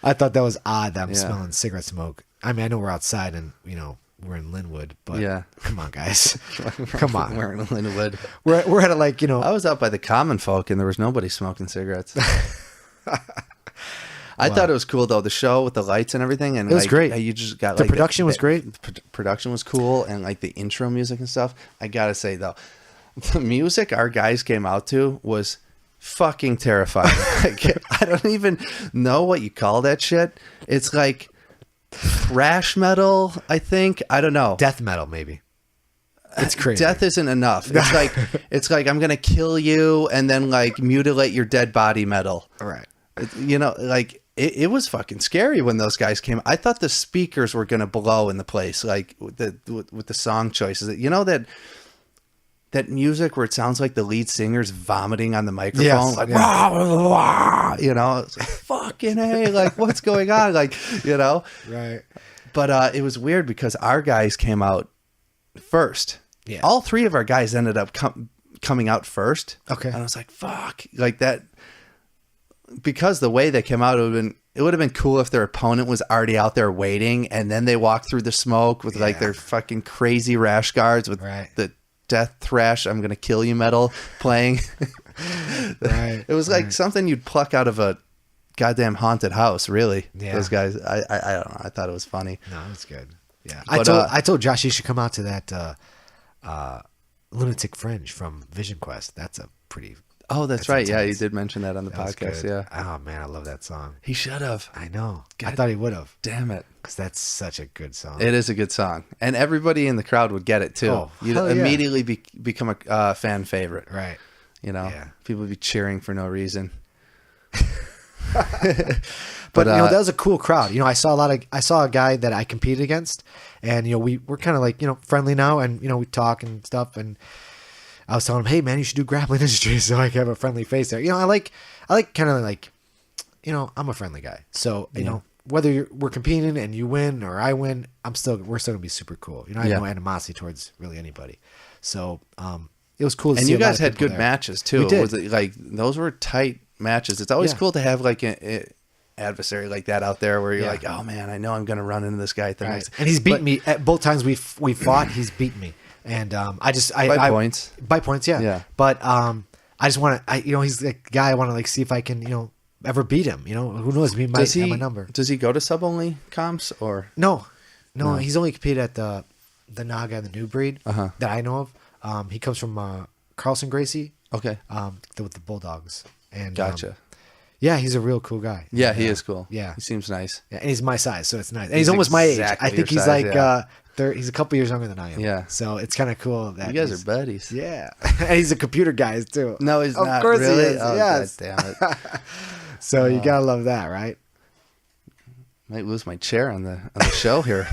I thought that was odd that I'm smelling cigarette smoke. I mean, I know we're outside and, you know, we're in Linwood, but come on, guys. Come on. We're in Linwood. We're at a, like, you know. I was out by the common folk and there was nobody smoking cigarettes. I thought it was cool though, the show with the lights and everything, and it was great. You just got the production was great. The production was cool, and like the intro music and stuff. I gotta say though, the music our guys came out to was fucking terrifying. I don't even know what you call that shit. It's like thrash metal, I think. I don't know. Death metal, maybe. It's crazy. Death isn't enough. It's like I'm gonna kill you and then like mutilate your dead body metal. All right. You know, like it was fucking scary when those guys came. I thought the speakers were gonna blow in the place, like with the song choices. You know that music where it sounds like the lead singer's vomiting on the microphone, like rah, rah, rah, you know, it's like, fucking hey, like what's going on, like, you know, right? But it was weird because our guys came out first. Yeah, all 3 of our guys ended up coming out first. Okay, and I was like, fuck, like that. Because the way they came out, it would have been cool if their opponent was already out there waiting, and then they walked through the smoke with like their fucking crazy rash guards with the death thrash, I'm gonna kill you metal playing. Right. It was like something you'd pluck out of a goddamn haunted house. Really, those guys. I don't know. I thought it was funny. No, it's good. Yeah, but, I told Josh he should come out to that Lunatic Fringe from Vision Quest. That's a pretty. Oh, that's right. Yeah, you did mention that on the That was podcast. good. Yeah. Oh man, I love that song. He should have. I know. I God thought he would have, Damn it. because that's such a good song. It is a good song. And everybody in the crowd would get it too. Oh, You'd hell yeah. immediately become a fan favorite. Right. You know, Yeah. people would be cheering for no reason. But that was a cool crowd. I saw a guy that I competed against, and we're kind of like friendly now, and we talk and stuff. And I was telling him, hey man, you should do grappling industry, so I can have a friendly face there. I like kind of like, I'm a friendly guy. So whether we're competing and you win or I win, we're still gonna be super cool. I have no animosity towards really anybody. So it was cool to and see you a lot guys of had people good there. matches too. We did. Was it like those were tight matches? It's always Yeah. cool to have like an adversary like that out there where you're Yeah. like, oh man, I know I'm gonna run into this guy at the Right. next. And he's beaten me at both times we fought. He's beaten me, and By points. By points, yeah. Yeah. But I just want to, he's the guy I want to like see if I can, ever beat him. Who knows? He might have my number. Does he go to sub only comps or? No, he's only competed at the Naga and the New Breed Uh-huh. that I know of. He comes from Carlson Gracie. Okay. With the Bulldogs. And Gotcha. yeah, he's a real cool guy. Yeah, he is cool. Yeah. He seems nice. Yeah, and he's my size, so it's nice. And He's he's almost my age. exactly I think your he's size, like yeah. he's a couple years younger than I am. Yeah. So it's kind of cool that You guys he's- are buddies. Yeah, and he's a computer guy too. No, he's Of not. course he really? is, Oh, yes. God damn it. So you gotta love that, right? Might lose my chair on the show here.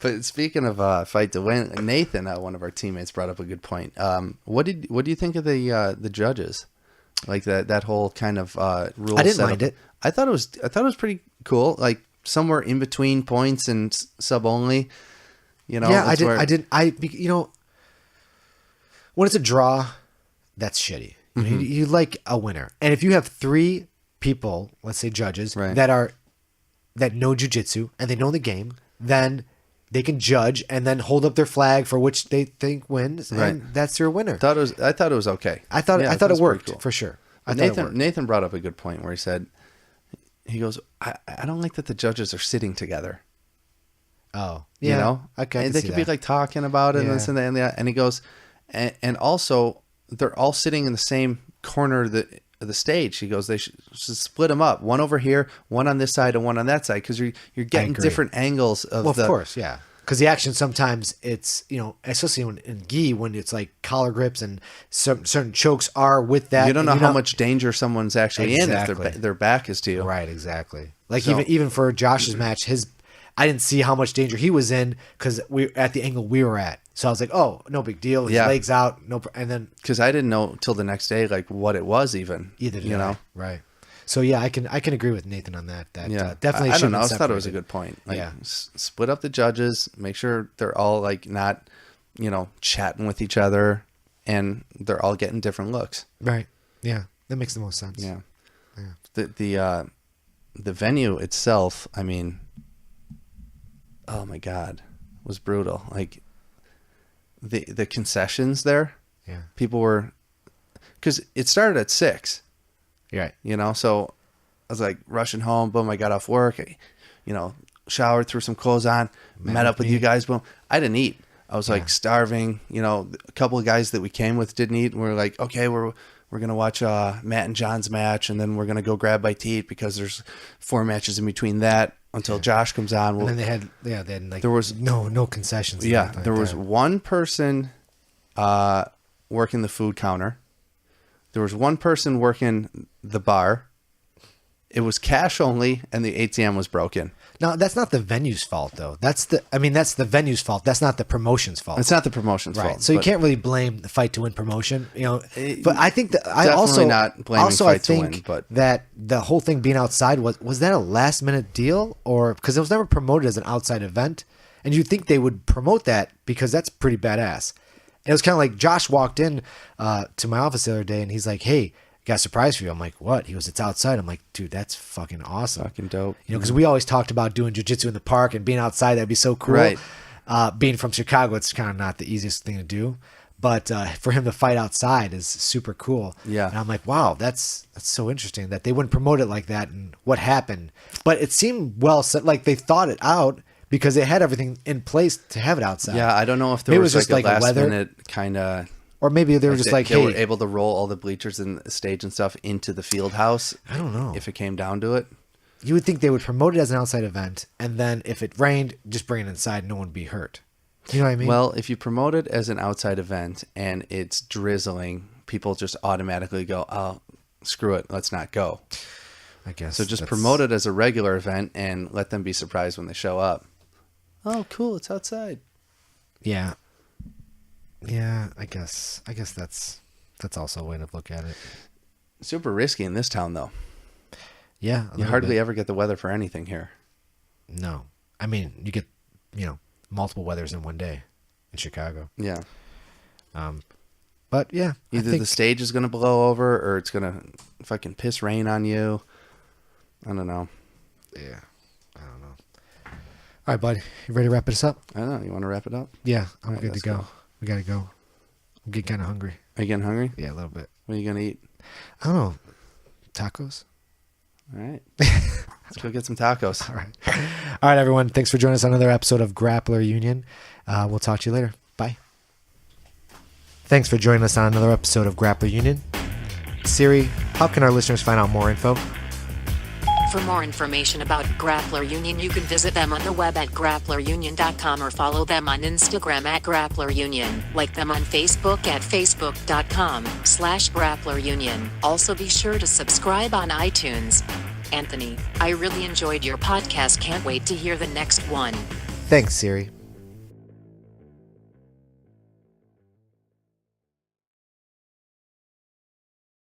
But speaking of fight to win, Nathan, one of our teammates, brought up a good point. What do you think of the judges? Like that whole kind of rule. I didn't setup? mind it. I thought it was pretty cool. Like somewhere in between points and sub only. Yeah, that's where- when it's a draw, that's shitty. Mm-hmm. You like a winner, and if you have 3 people, let's say judges, Right. that know jiu-jitsu and they know the game, then they can judge and then hold up their flag for which they think wins, Right. and that's your winner. I thought it was okay. I thought Yeah, it was worked pretty cool. for sure. I thought it worked. Nathan brought up a good point where he goes, I don't like that the judges are sitting together. Oh, yeah. Okay, and they could be like talking about it and this and that and that. And he goes, and also they're all sitting in the same corner of the stage. He goes, they should split them up, one over here, one on this side, and one on that side, because you're getting agree. different angles of Well, of course, yeah. Because the action sometimes it's especially in gi when it's like collar grips and certain chokes are with that. You don't know and how much danger someone's actually in Exactly. if their back is to you. Right, exactly. Like So- even for Josh's match, I didn't see how much danger he was in because we at the angle we were at. So I was like, oh, no big deal. His Yeah. legs out, and then Because I didn't know till the next day like what it was even. either did you know. right. So yeah, I can agree with Nathan on that. Yeah, definitely. I should don't know. I have just thought it was a separated. good point. Like, Yeah. split up the judges. Make sure they're all like not, chatting with each other, and they're all getting different looks. Right. Yeah, that makes the most sense. Yeah. Yeah. The venue itself, I mean, oh my God, was brutal. Like the concessions there, Yeah. people were, because it started at 6. You're right. So I was like rushing home. Boom, I got off work. I, showered, threw some clothes on, met up with you guys. Boom. I didn't eat. I was like starving. A couple of guys that we came with didn't eat. And we were like, okay, we're going to watch Matt and John's match. And then we're going to go grab bite to eat because there's 4 matches in between that until Josh comes on. And then they had like there was no concessions. and yeah, nothing like there was that. one person working the food counter. There was one person working the bar. It was cash only, and the ATM was broken. No, that's not the venue's fault though. That's the venue's fault. That's not the promotion's fault. It's not the promotion's Right. fault. So you but can't really blame the fight to win promotion, But I think that I Definitely also not blaming also fight I to think win, but- that the whole thing being outside was that a last minute deal, or because it was never promoted as an outside event, and you'd think they would promote that because that's pretty badass. And it was kind of like Josh walked in to my office the other day, and he's like, "Hey, got a surprise for you." I'm like, "What?" He goes, "It's outside." I'm like, "Dude, that's fucking awesome." Fucking dope. Because we always talked about doing jiu-jitsu in the park and being outside. That'd be so cool. Right. Being from Chicago, it's kind of not the easiest thing to do. But for him to fight outside is super cool. Yeah. And I'm like, wow, that's so interesting that they wouldn't promote it like that and what happened. But it seemed well set, like they thought it out because they had everything in place to have it outside. Yeah, I don't know if there Maybe it was was just like a like last weather. minute kind of Or maybe they were just like, they hey, were able to roll all the bleachers and the stage and stuff into the field house. I don't know. If it came down to it. You would think they would promote it as an outside event, and then if it rained, just bring it inside. No one would be hurt. You know what I mean? Well, if you promote it as an outside event and it's drizzling, people just automatically go, oh, screw it, let's not go. I guess. So just promote it as a regular event and let them be surprised when they show up. Oh, cool, it's outside. Yeah. Yeah, I guess that's also a way to look at it. Super risky in this town, though. Yeah. You hardly ever get the weather for anything here. No. I mean, you get, multiple weathers in one day in Chicago. Yeah. But yeah. Either the stage is going to blow over or it's going to fucking piss rain on you. I don't know. Yeah. I don't know. All right, bud. You ready to wrap this up? I don't know. You want to wrap it up? Yeah, I'm All right, good to go. We got to go. I'm getting kind of hungry. Are you getting hungry? Yeah, a little bit. What are you going to eat? I don't know. Tacos? All right. Let's go get some tacos. All right. All right, everyone. Thanks for joining us on another episode of Grappler Union. We'll talk to you later. Bye. Thanks for joining us on another episode of Grappler Union. Siri, how can our listeners find out more info? For more information about Grappler Union, you can visit them on the web at grapplerunion.com or follow them on Instagram at Grappler Union. Like them on Facebook at facebook.com/Grappler Union. Also be sure to subscribe on iTunes. Anthony, I really enjoyed your podcast. Can't wait to hear the next one. Thanks, Siri.